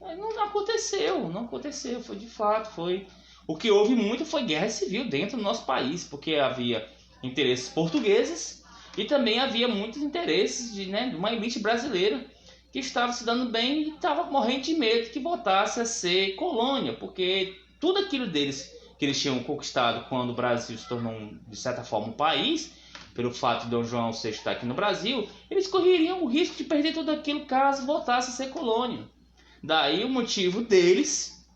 Não aconteceu, foi de fato, foi. O que houve muito foi guerra civil dentro do nosso país, porque havia interesses portugueses e também havia muitos interesses de uma elite brasileira que estava se dando bem e estava morrendo de medo que voltasse a ser colônia, porque tudo aquilo deles que eles tinham conquistado quando o Brasil se tornou, de certa forma, um país, pelo fato de Dom João VI estar aqui no Brasil, eles correriam o risco de perder tudo aquilo caso voltasse a ser colônia. Daí o motivo deles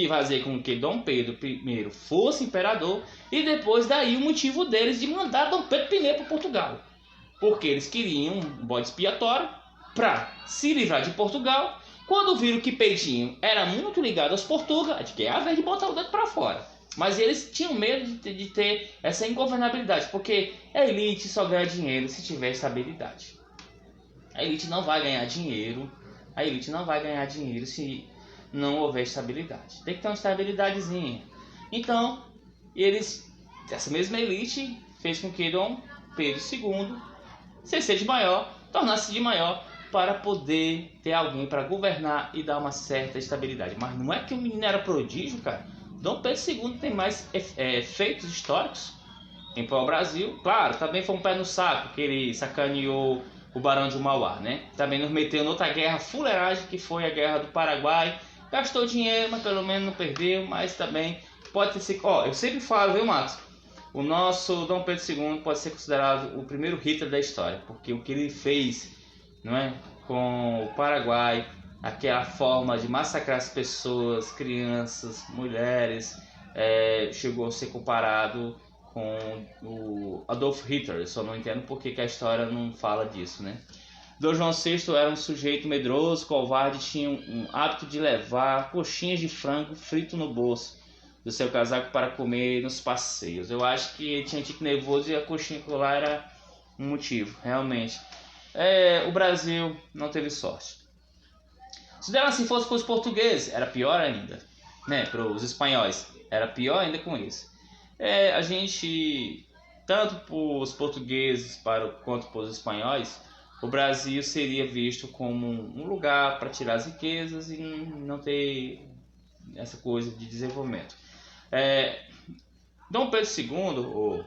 fazer com que Dom Pedro I fosse imperador, e depois daí o motivo deles de mandar Dom Pedro I para Portugal, porque eles queriam um bode expiatório para se livrar de Portugal. Quando viram que Pedrinho era muito ligado aos portugueses, que é a vez de botar o dedo para fora. Mas eles tinham medo de ter essa ingovernabilidade, porque a elite só ganha dinheiro se tiver estabilidade. A elite não vai ganhar dinheiro, se não houver estabilidade. Tem que ter uma estabilidadezinha. Então, essa mesma elite fez com que Dom Pedro II, sem ser de maior, tornasse de maior para poder ter alguém para governar e dar uma certa estabilidade. Mas não é que o menino era prodígio, cara. Dom Pedro II tem mais feitos históricos em pau-brasil. Claro, também foi um pé no saco que ele sacaneou o Barão de Mauá, né? Também nos meteu noutra guerra fuleiragem, que foi a Guerra do Paraguai. Gastou dinheiro, mas pelo menos não perdeu. Mas também pode ter sido... eu sempre falo, viu, Marcos? O nosso Dom Pedro II pode ser considerado o primeiro Hitler da história, porque o que ele fez, não é, com o Paraguai, aquela forma de massacrar as pessoas, crianças, mulheres, chegou a ser comparado com o Adolf Hitler. Eu só não entendo porque que a história não fala disso, né? Dom João VI era um sujeito medroso, covarde, tinha um hábito de levar coxinhas de frango frito no bolso do seu casaco para comer nos passeios. Eu acho que ele tinha tique nervoso e a coxinha lá era um motivo, realmente. O Brasil não teve sorte. Se dela assim fosse para os portugueses, era pior ainda, né? Para os espanhóis, era pior ainda com isso. A gente, tanto para os portugueses quanto para os espanhóis, o Brasil seria visto como um lugar para tirar as riquezas e não ter essa coisa de desenvolvimento. Dom Pedro II,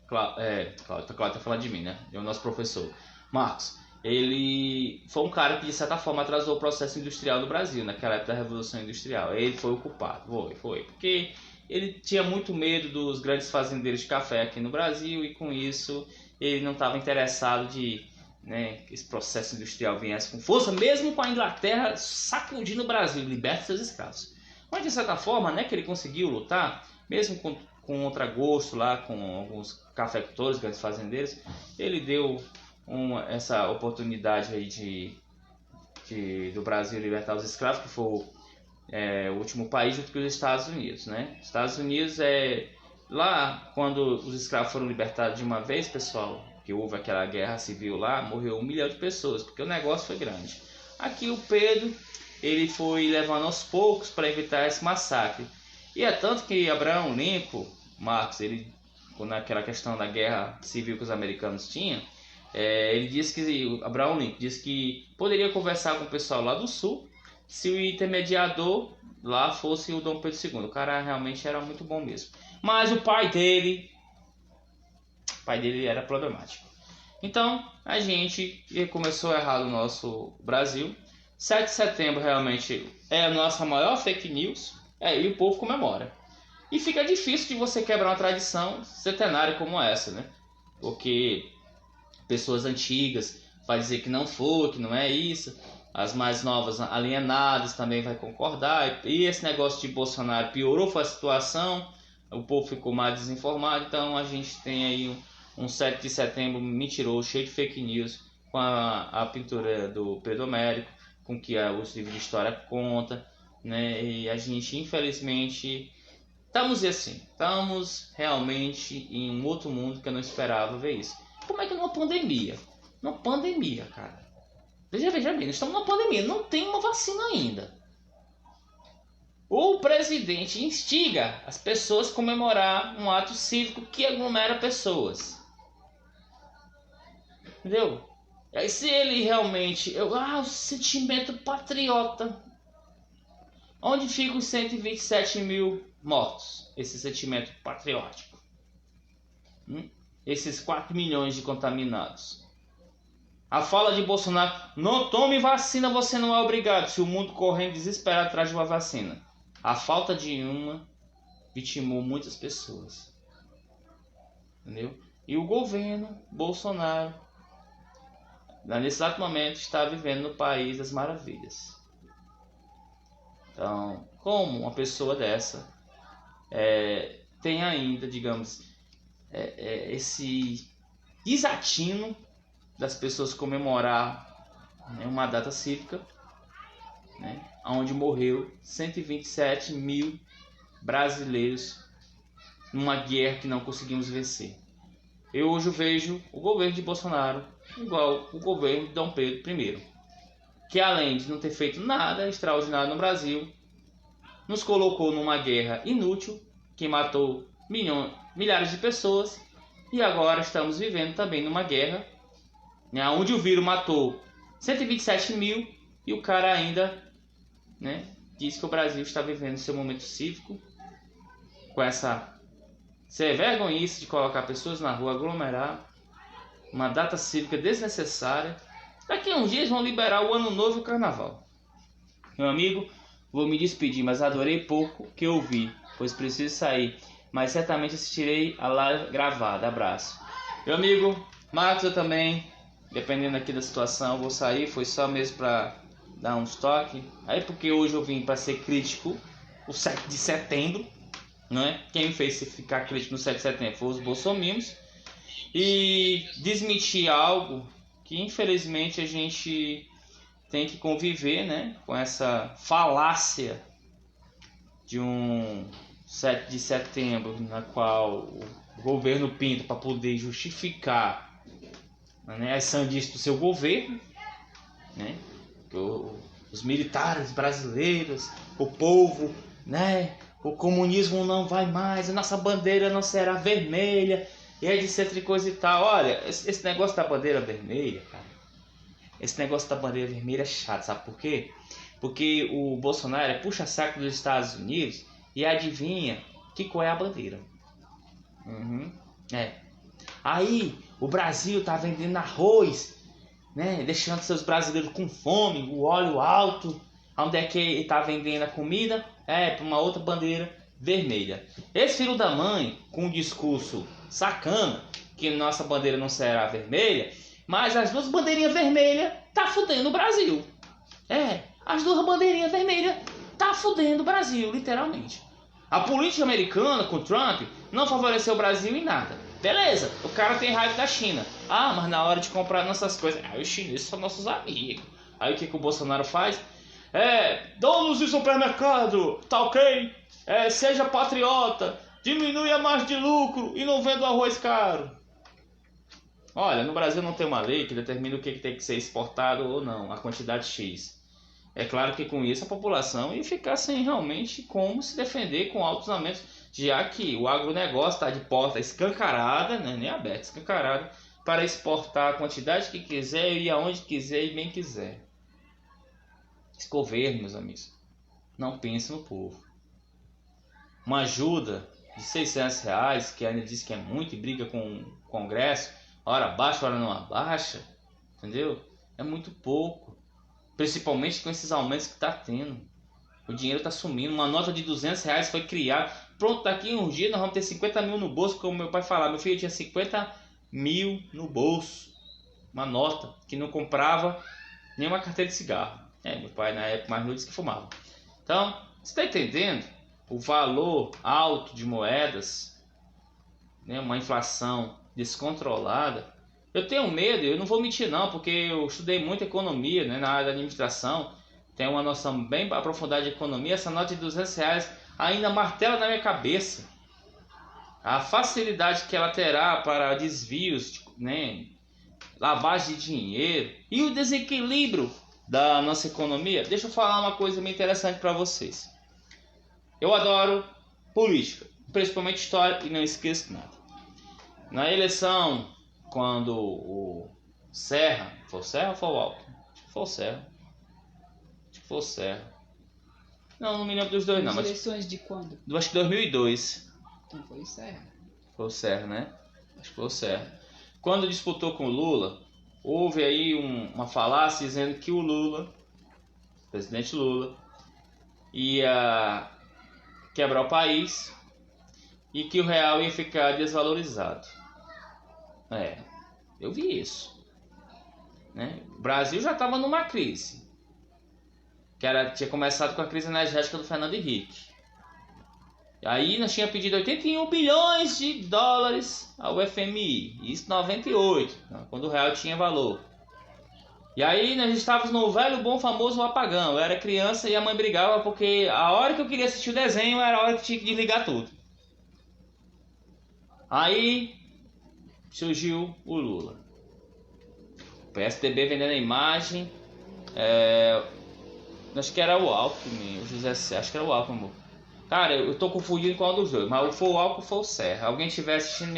Cláudio está falando de mim, né? É o nosso professor Marcos. Ele foi um cara que de certa forma atrasou o processo industrial do Brasil naquela época da Revolução Industrial. Ele foi o culpado, foi, porque ele tinha muito medo dos grandes fazendeiros de café aqui no Brasil e com isso ele não estava interessado que esse processo industrial viesse com força, mesmo com a Inglaterra sacudindo o Brasil, liberta seus escravos. Mas de certa forma, que ele conseguiu lutar, mesmo com contragosto lá com alguns cafeicultores, grandes fazendeiros, ele deu essa oportunidade aí do Brasil libertar os escravos, que foi o último país junto com os Estados Unidos, né? Os Estados Unidos lá quando os escravos foram libertados de uma vez, pessoal, que houve aquela guerra civil lá, morreu 1 milhão de pessoas, porque o negócio foi grande. Aqui o Pedro, ele foi levando aos poucos para evitar esse massacre. E é tanto que Abraham Lincoln, Marcos, ele, naquela questão da guerra civil que os americanos tinham, ele disse que Abraham Lincoln disse que poderia conversar com o pessoal lá do sul se o intermediador lá fosse o Dom Pedro II. O cara realmente era muito bom mesmo. Mas o pai dele era problemático. Então a gente começou a errar no nosso Brasil. 7 de setembro realmente é a nossa maior fake news, e o povo comemora. E fica difícil de você quebrar uma tradição centenária como essa, né? Porque pessoas antigas vai dizer que não foi, que não é isso. As mais novas alienadas também vai concordar. E esse negócio de Bolsonaro piorou a situação, o povo ficou mais desinformado. Então a gente tem aí um 7 de setembro mentiroso, cheio de fake news, com a pintura do Pedro Américo, com que os livros de história contam, né? E a gente, infelizmente, estamos realmente em um outro mundo que eu não esperava ver isso. Como é que numa pandemia, cara, veja bem, nós estamos numa pandemia, não tem uma vacina ainda. O presidente instiga as pessoas a comemorar um ato cívico que aglomera pessoas. Entendeu? Aí se ele realmente... o sentimento patriota. Onde ficam os 127 mil mortos? Esse sentimento patriótico. Esses 4 milhões de contaminados. A fala de Bolsonaro: não tome vacina, você não é obrigado. Se o mundo correndo desesperado atrás de uma vacina. A falta de uma vitimou muitas pessoas. Entendeu? E o governo Bolsonaro, nesse exato momento, está vivendo no país das maravilhas. Então, como uma pessoa dessa tem ainda, digamos, esse desatino das pessoas comemorar, né, uma data cívica, né, onde morreu 127 mil brasileiros numa guerra que não conseguimos vencer. Eu hoje vejo o governo de Bolsonaro igual o governo de Dom Pedro I, que além de não ter feito nada extraordinário no Brasil, nos colocou numa guerra inútil, que matou milhares de pessoas, e agora estamos vivendo também numa guerra, né, onde o vírus matou 127 mil e o cara ainda, né, diz que o Brasil está vivendo seu momento cívico, com essa vergonhice de colocar pessoas na rua, aglomerar, uma data cívica desnecessária. Daqui a uns dias vão liberar o Ano Novo e o Carnaval. Meu amigo, vou me despedir, mas adorei pouco que eu vi, pois preciso sair, mas certamente assistirei a live gravada. Abraço. Meu amigo, Marcos, eu também, dependendo aqui da situação, vou sair, foi só mesmo para dar uns toques. Aí porque hoje eu vim para ser crítico, o 7 de setembro, não é? Quem me fez ficar crítico no 7 de setembro foi os bolsominions, e desmentir algo que infelizmente a gente tem que conviver, né, com essa falácia de um 7 de setembro, na qual o governo pinta para poder justificar, né, as sandices do seu governo, né, os militares brasileiros, o povo, né, o comunismo não vai mais, a nossa bandeira não será vermelha, e é de ser coisa e tal. Olha, esse negócio da bandeira vermelha, cara, esse negócio da bandeira vermelha é chato, sabe por quê? Porque o Bolsonaro puxa saco dos Estados Unidos e adivinha qual é a bandeira. Aí o Brasil tá vendendo arroz, né, deixando seus brasileiros com fome, o óleo alto. Onde é que ele tá vendendo a comida? Para uma outra bandeira vermelha. Esse filho da mãe, com um discurso sacana, que nossa bandeira não será vermelha, mas as duas bandeirinhas vermelhas tá fudendo o Brasil. As duas bandeirinhas vermelhas tá fudendo o Brasil, literalmente. A política americana com Trump não favoreceu o Brasil em nada. Beleza, o cara tem raiva da China. Mas na hora de comprar nossas coisas, os chineses são nossos amigos. Aí o que o Bolsonaro faz? Donos de supermercado, tá ok? Seja patriota, diminui a margem de lucro e não venda o arroz caro. Olha, no Brasil não tem uma lei que determina o que tem que ser exportado ou não, a quantidade X. É claro que com isso a população ia ficar sem realmente como se defender com altos aumentos, já que o agronegócio está de porta escancarada, né, nem aberta, escancarada, para exportar a quantidade que quiser e aonde quiser e bem quiser. Esse governo, meus amigos, não pensa no povo. Uma ajuda de R$600, que ainda diz que é muito e briga com o Congresso, hora abaixa, hora não abaixa, entendeu? É muito pouco, principalmente com esses aumentos que está tendo. O dinheiro está sumindo. Uma nota de R$200 foi criada. Pronto, daqui uns dias nós vamos ter 50 mil no bolso, como meu pai falava. Meu filho tinha 50 mil no bolso. Uma nota que não comprava nenhuma carteira de cigarro. Meu pai na época mais novo disse que fumava. Então, você está entendendo o valor alto de moedas, né? Uma inflação descontrolada. Eu tenho medo, eu não vou mentir não, porque eu estudei muito economia, né, na área da administração. Tenho uma noção bem aprofundada de economia. Essa nota de R$200 ainda martela na minha cabeça. A facilidade que ela terá para desvios, né, lavagem de dinheiro e o desequilíbrio da nossa economia. Deixa eu falar uma coisa bem interessante para vocês. Eu adoro política, principalmente história, e não esqueço nada. Na eleição, quando o Serra, foi o Serra ou foi o Alckmin? Acho que foi o Serra. Não me lembro dos dois não. As eleições de quando? Acho que 2002. Então foi o Serra. Foi o Serra, né? Acho que foi o Serra. Quando disputou com o Lula, houve aí uma falácia dizendo que o Lula, o presidente Lula, ia quebrar o país e que o real ia ficar desvalorizado. Eu vi isso, né? O Brasil já estava numa crise. tinha começado com a crise energética do Fernando Henrique. E aí nós tínhamos pedido 81 bilhões de dólares ao FMI, isso em 98, quando o real tinha valor. E aí nós estávamos no velho bom famoso apagão. Eu era criança e a mãe brigava porque a hora que eu queria assistir o desenho era a hora que tinha que desligar tudo. Aí surgiu o Lula. O PSDB vendendo a imagem. Acho que era o Alckmin, o José Serra, acho que era o Alckmin. Cara, eu tô confundindo qual dos dois, mas foi o Alckmin, foi o Serra. Alguém estiver assistindo,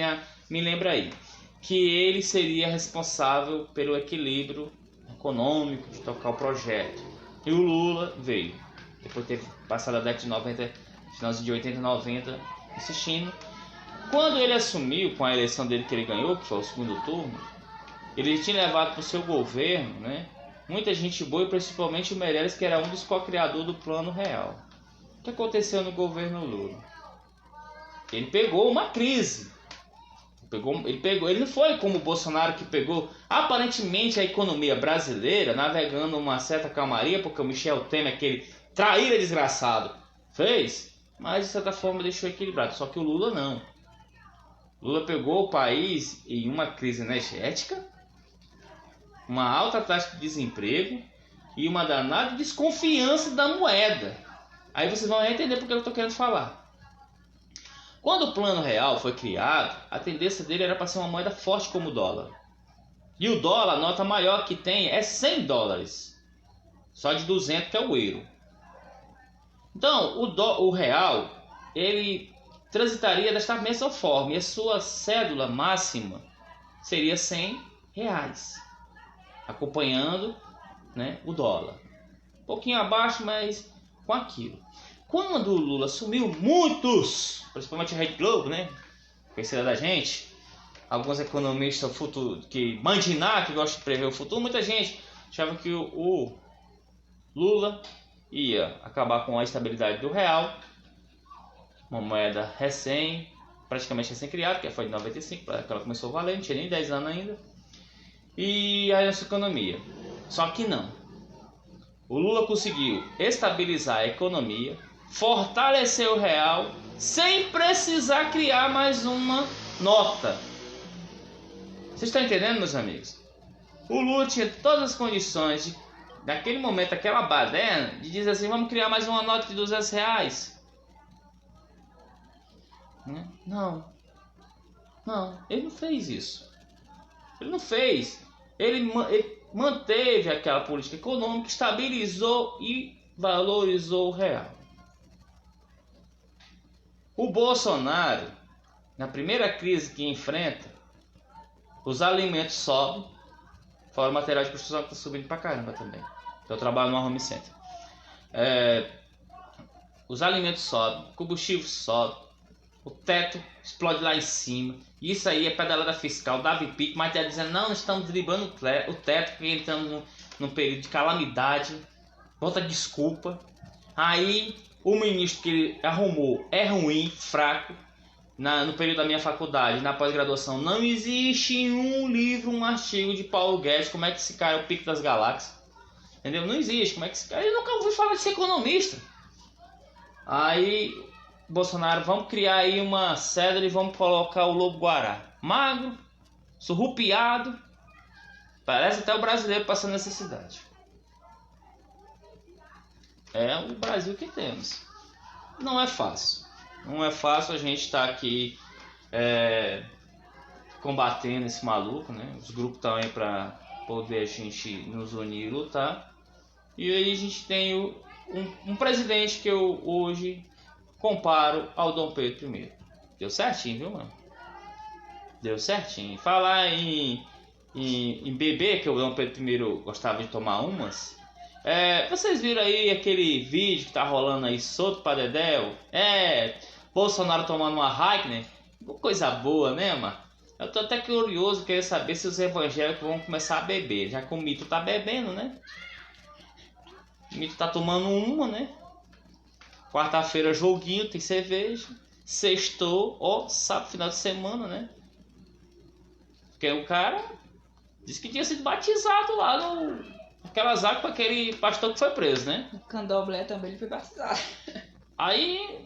me lembra aí. Que ele seria responsável pelo equilíbrio econômico de tocar o projeto. E o Lula veio. Depois de ter passado a década de 90, finalzinho de 80 e 90, assistindo. Quando ele assumiu, com a eleição dele que ele ganhou, que foi o segundo turno, ele tinha levado para o seu governo, né, muita gente boa, e principalmente o Meirelles, que era um dos co-criadores do Plano Real. O que aconteceu no governo Lula? Ele pegou uma crise. Ele não foi como o Bolsonaro, que pegou aparentemente a economia brasileira navegando uma certa calmaria, porque o Michel Temer, aquele traíra desgraçado, fez, mas de certa forma deixou equilibrado. Só que o Lula não. Lula pegou o país em uma crise energética, uma alta taxa de desemprego e uma danada desconfiança da moeda. Aí vocês vão entender porque eu estou querendo falar. Quando o Plano Real foi criado, a tendência dele era para ser uma moeda forte como o dólar. E o dólar, a nota maior que tem é 100 dólares. Só de 200 que é o euro. Então, o real, ele transitaria desta mesma forma. E a sua cédula máxima seria 100 reais. Acompanhando, né, o dólar. Um pouquinho abaixo, mas com aquilo. Quando o Lula assumiu, muitos, principalmente a Rede Globo, né, conhecida da gente, alguns economistas que mandinar, que gostam de prever o futuro, muita gente achava que o Lula ia acabar com a estabilidade do real, uma moeda praticamente recém-criada, que foi em 95, que ela começou a valer, não tinha nem 10 anos ainda, e a nossa economia. Só que não. O Lula conseguiu estabilizar a economia, fortalecer o real, sem precisar criar mais uma nota. Vocês estão entendendo, meus amigos? O Lula tinha todas as condições, naquele momento, aquela baderna, de dizer assim, vamos criar mais uma nota de 200 reais. Não, ele não fez isso. Ele não fez. Ele manteve aquela política econômica, estabilizou e valorizou o real. O Bolsonaro, na primeira crise que enfrenta, os alimentos sobem, fora o material de construção que está subindo pra caramba também. Eu trabalho no home center. Os alimentos sobem, o combustível sobe, o teto explode lá em cima. Isso aí é pedalada fiscal, Davi Pique, mas está dizendo, não, estamos driblando o teto, porque estamos num período de calamidade, bota desculpa. Aí o ministro que ele arrumou é ruim, fraco. No período da minha faculdade, na pós-graduação, não existe em um livro, um artigo de Paulo Guedes, como é que esse cara é o pico das galáxias. Entendeu? Não existe, como é que esse cara... Eu nunca ouvi falar de ser economista. Aí, Bolsonaro, vamos criar aí uma cédula e vamos colocar o lobo-guará. Magro, surrupiado, parece até o brasileiro passando necessidade. É o Brasil que temos. Não é fácil. Não é fácil a gente estar aqui combatendo esse maluco, né? Os grupos estão aí para poder a gente nos unir e lutar. E aí a gente tem um presidente que eu hoje comparo ao Dom Pedro I. Deu certinho, viu, mano? Deu certinho. Falar em beber, que o Dom Pedro I gostava de tomar umas. Vocês viram aí aquele vídeo que tá rolando aí solto pra Dedéu? Bolsonaro tomando uma Heineken. Coisa boa, né, mano? Eu tô até curioso, querer saber se os evangélicos vão começar a beber. Já que o Mito tá bebendo, né? O Mito tá tomando uma, né? Quarta-feira joguinho, tem cerveja. Sextou, sábado, final de semana, né? Porque o cara disse que tinha sido batizado lá aquelas águas para aquele pastor que foi preso, né? O candomblé também ele foi batizado. Aí,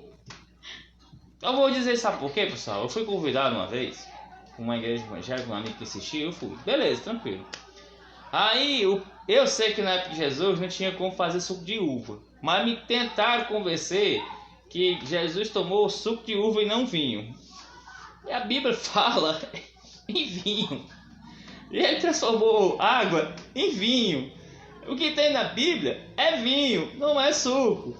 eu vou dizer, sabe por quê, pessoal? Eu fui convidado uma vez, com uma igreja evangélica, um amigo que assistia, eu fui. Beleza, tranquilo. Aí, eu sei que na época de Jesus não tinha como fazer suco de uva, mas me tentaram convencer que Jesus tomou suco de uva e não vinho. E a Bíblia fala em vinho. E ele transformou água em vinho. O que tem na Bíblia é vinho, não é suco.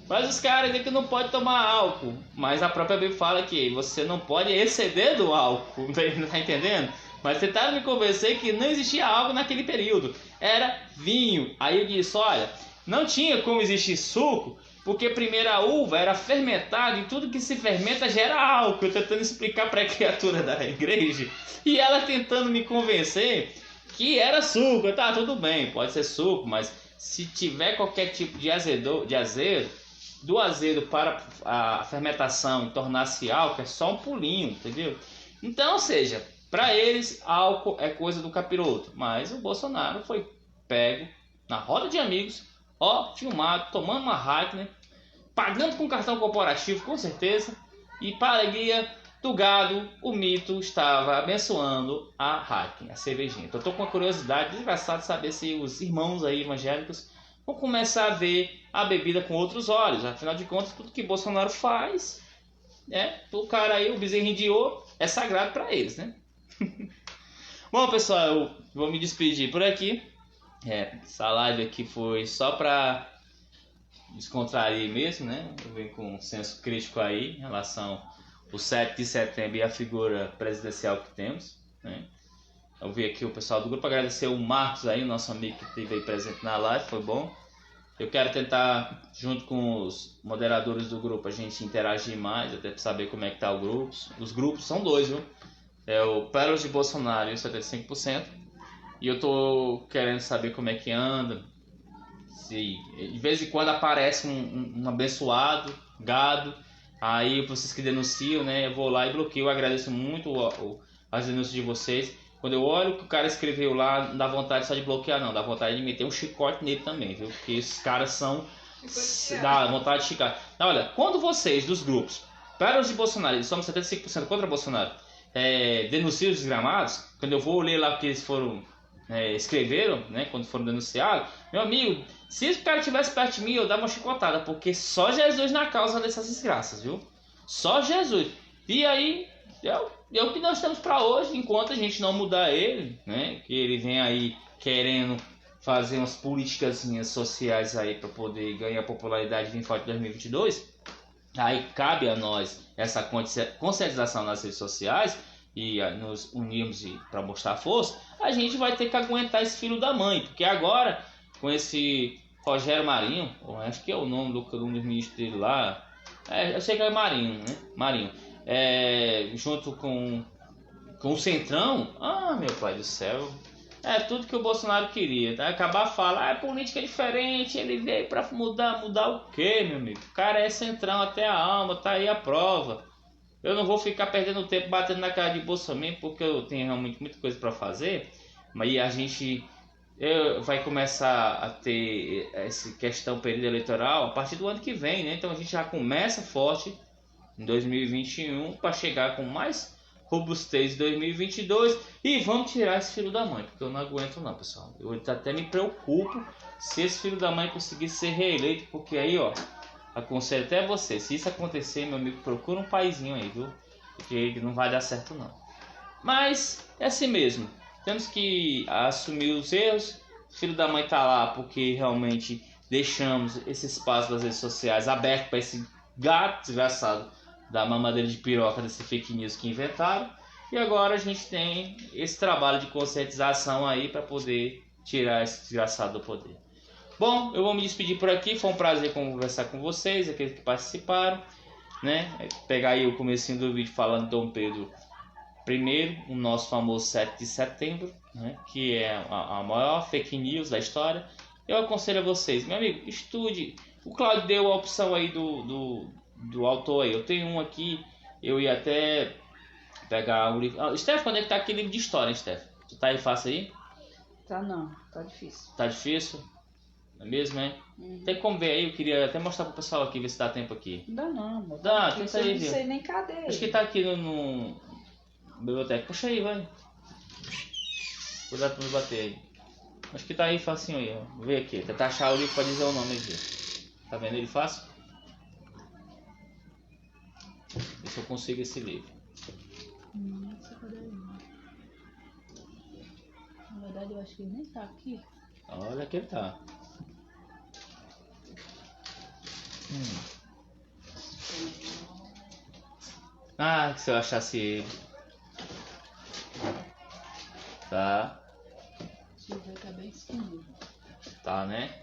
Mas os caras dizem que não pode tomar álcool. Mas a própria Bíblia fala que você não pode exceder do álcool. Não tá entendendo? Mas tentaram me convencer que não existia álcool naquele período. Era vinho. Aí eu disse, olha, não tinha como existir suco, porque primeiro a uva era fermentada e tudo que se fermenta gera álcool. Eu tentando explicar para a criatura da igreja e ela tentando me convencer que era suco. Tá, tudo bem, pode ser suco, mas se tiver qualquer tipo de azedo, do azedo para a fermentação e tornar-se álcool, é só um pulinho, entendeu? Então, ou seja, para eles álcool é coisa do capiroto, mas o Bolsonaro foi pego na roda de amigos, filmado, tomando uma Heineken, pagando com cartão corporativo, com certeza, e para alegria do gado, o mito estava abençoando a Heineken, a cervejinha. Então eu tô com uma curiosidade desgraçada de saber se os irmãos aí evangélicos vão começar a ver a bebida com outros olhos. Afinal de contas, tudo que Bolsonaro faz, né, o cara aí, o bezerrinho de ouro, é sagrado para eles, né? Bom, pessoal, eu vou me despedir por aqui. Essa live aqui foi só para descontrair mesmo, né? Eu venho com um senso crítico aí em relação ao 7 de setembro e a figura presidencial que temos, né? Eu vi aqui o pessoal do grupo, agradecer o Marcos aí, nosso amigo que esteve aí presente na live, foi bom. Eu quero tentar, junto com os moderadores do grupo, a gente interagir mais, até para saber como é que tá o grupo. Os grupos são dois, viu? É o Pérolas de Bolsonaro e o 75%. E eu tô querendo saber como é que anda. Se de vez em quando aparece um abençoado, gado. Aí vocês que denunciam, né? Eu vou lá e bloqueio. Eu agradeço muito as denúncias de vocês. Quando eu olho o que o cara escreveu lá, não dá vontade só de bloquear, não. Dá vontade de meter um chicote nele também, viu? Porque esses caras são... Dá vontade de chicote. Olha, quando vocês dos grupos, Pérolas de Bolsonaro, eles somos 75% contra Bolsonaro, denunciam os desgramados, quando eu vou ler lá o que eles foram... escreveram, né, quando foram denunciados, meu amigo, se esse cara estivesse perto de mim, eu dava uma chicotada, porque só Jesus na causa dessas desgraças, viu? Só Jesus. E aí, é o que nós temos para hoje, enquanto a gente não mudar ele, né, que ele vem aí querendo fazer umas políticas sociais aí para poder ganhar popularidade em forte de 2022, aí cabe a nós essa conscientização nas redes sociais, e nos unirmos para mostrar força, a gente vai ter que aguentar esse filho da mãe, porque agora, com esse Rogério Marinho, acho que é o nome do ministro dele lá, eu sei que é Marinho, né? Marinho, junto com o Centrão, meu pai do céu, tudo que o Bolsonaro queria, tá? Acabar a fala, a política é diferente, ele veio para mudar o quê, meu amigo? O cara é Centrão até a alma, tá aí a prova. Eu não vou ficar perdendo tempo batendo na cara de Bolsonaro, porque eu tenho realmente muita coisa para fazer. Mas a gente vai começar a ter essa questão período eleitoral a partir do ano que vem, né? Então a gente já começa forte em 2021 para chegar com mais robustez em 2022 e vamos tirar esse filho da mãe, porque eu não aguento não, pessoal. Eu até me preocupo se esse filho da mãe conseguir ser reeleito, porque aí, aconselho até você, se isso acontecer, meu amigo, procura um paizinho aí, viu? Porque não vai dar certo não. Mas é assim mesmo. Temos que assumir os erros. O filho da mãe tá lá porque realmente deixamos esse espaço das redes sociais aberto para esse gato desgraçado da mamadeira de piroca desse fake news que inventaram. E agora a gente tem esse trabalho de conscientização aí para poder tirar esse desgraçado do poder. Bom, eu vou me despedir por aqui. Foi um prazer conversar com vocês, aqueles que participaram, né? Pegar aí o comecinho do vídeo falando de Dom Pedro I, o nosso famoso 7 de setembro, né? Que é a maior fake news da história. Eu aconselho a vocês, meu amigo, estude. O Claudio deu a opção aí do autor aí. Eu tenho um aqui, eu ia até pegar o livro. Steph, quando é que tá aquele livro de história, hein, Steph? Tu tá aí, faça aí? Tá não, tá difícil. Tá difícil? Não é mesmo, hein? Tem como ver aí, eu queria até mostrar pro pessoal aqui, ver se dá tempo aqui. Não dá não, amor. Dá, tem isso aí, não viu? sei nem cadê. Acho que tá aqui no biblioteca. Puxa aí, vai. Cuidado pra não bater aí. Acho que tá aí facinho aí, ó. Vou ver aqui, tentar achar o livro pra dizer o nome aqui. Tá vendo ele fácil? Ver se eu consigo esse livro. Nossa, cadê ele? Na verdade eu acho que ele nem tá aqui. Olha que ele tá. Ah, que se eu achasse ele. Tá. Deixa eu ver, tá bem escondido. Tá, né?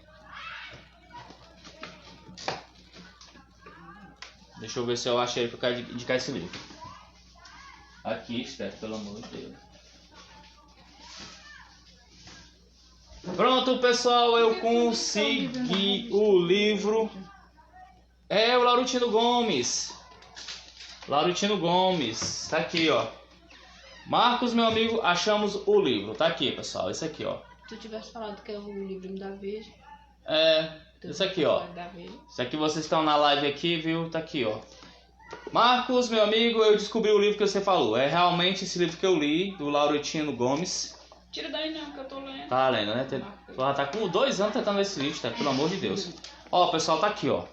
Deixa eu ver se eu achei pra eu indicar esse livro. Aqui, Steph, pelo amor de Deus. Pronto, pessoal, eu consegui o livro. É o Laurentino Gomes. Laurentino Gomes. Tá aqui, ó. Marcos, meu amigo, achamos o livro. Tá aqui, pessoal. Esse aqui, ó. Se tu tivesse falado que é o livro da Veja. É, esse aqui, ó. Esse aqui vocês estão na live aqui, viu? Tá aqui, ó. Marcos, meu amigo, eu descobri o livro que você falou. É realmente esse livro que eu li, do Laurentino Gomes. Tira daí não, que eu tô lendo. Tá lendo, né? Tu já tá com 2 anos tentando ler esse livro, tá? Pelo amor de Deus. Ó, pessoal, tá aqui, ó.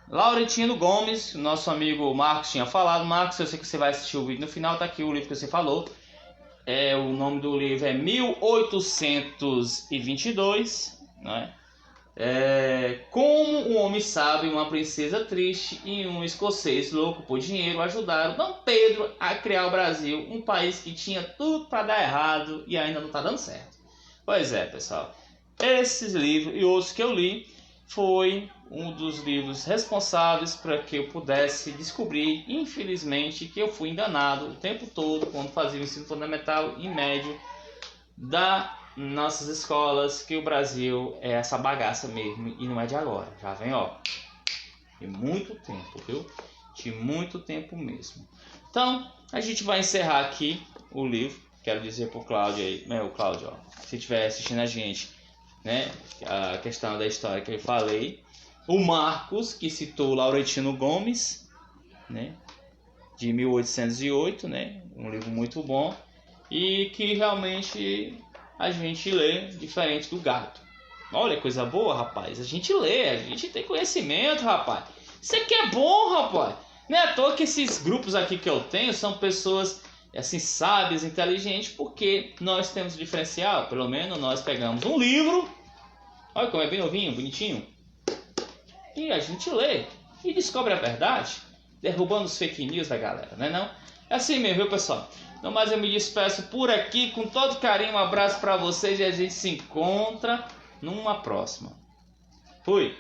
Laurentino Gomes, nosso amigo Marcos tinha falado. Marcos, eu sei que você vai assistir o vídeo no final, tá aqui o livro que você falou. O nome do livro é 1822, né? Como um homem sábio, uma princesa triste e um escocês louco por dinheiro ajudaram Dom Pedro a criar o Brasil, um país que tinha tudo para dar errado e ainda não está dando certo. Pois é, pessoal, esses livros e outros que eu li foi um dos livros responsáveis para que eu pudesse descobrir, infelizmente, que eu fui enganado o tempo todo quando fazia o ensino fundamental e médio da nossas escolas, que o Brasil é essa bagaça mesmo e não é de agora, já vem, ó, de muito tempo, viu? De muito tempo mesmo. Então, a gente vai encerrar aqui o livro. Quero dizer pro Cláudio aí, né, o Cláudio, ó, se estiver assistindo a gente, né, a questão da história que eu falei, o Marcos, que citou o Laurentino Gomes, né, de 1808, né, um livro muito bom e que realmente a gente lê diferente do gato. Olha que coisa boa, rapaz. A gente lê, a gente tem conhecimento, rapaz. Isso aqui é bom, rapaz. Não é à toa que esses grupos aqui que eu tenho são pessoas assim sábias, inteligentes, porque nós temos diferencial. Pelo menos nós pegamos um livro, olha como é bem novinho, bonitinho, e a gente lê e descobre a verdade, derrubando os fake news da galera, não é não? É assim mesmo, viu, pessoal? Então, mas eu me despeço por aqui com todo carinho. Um abraço para vocês e a gente se encontra numa próxima. Fui!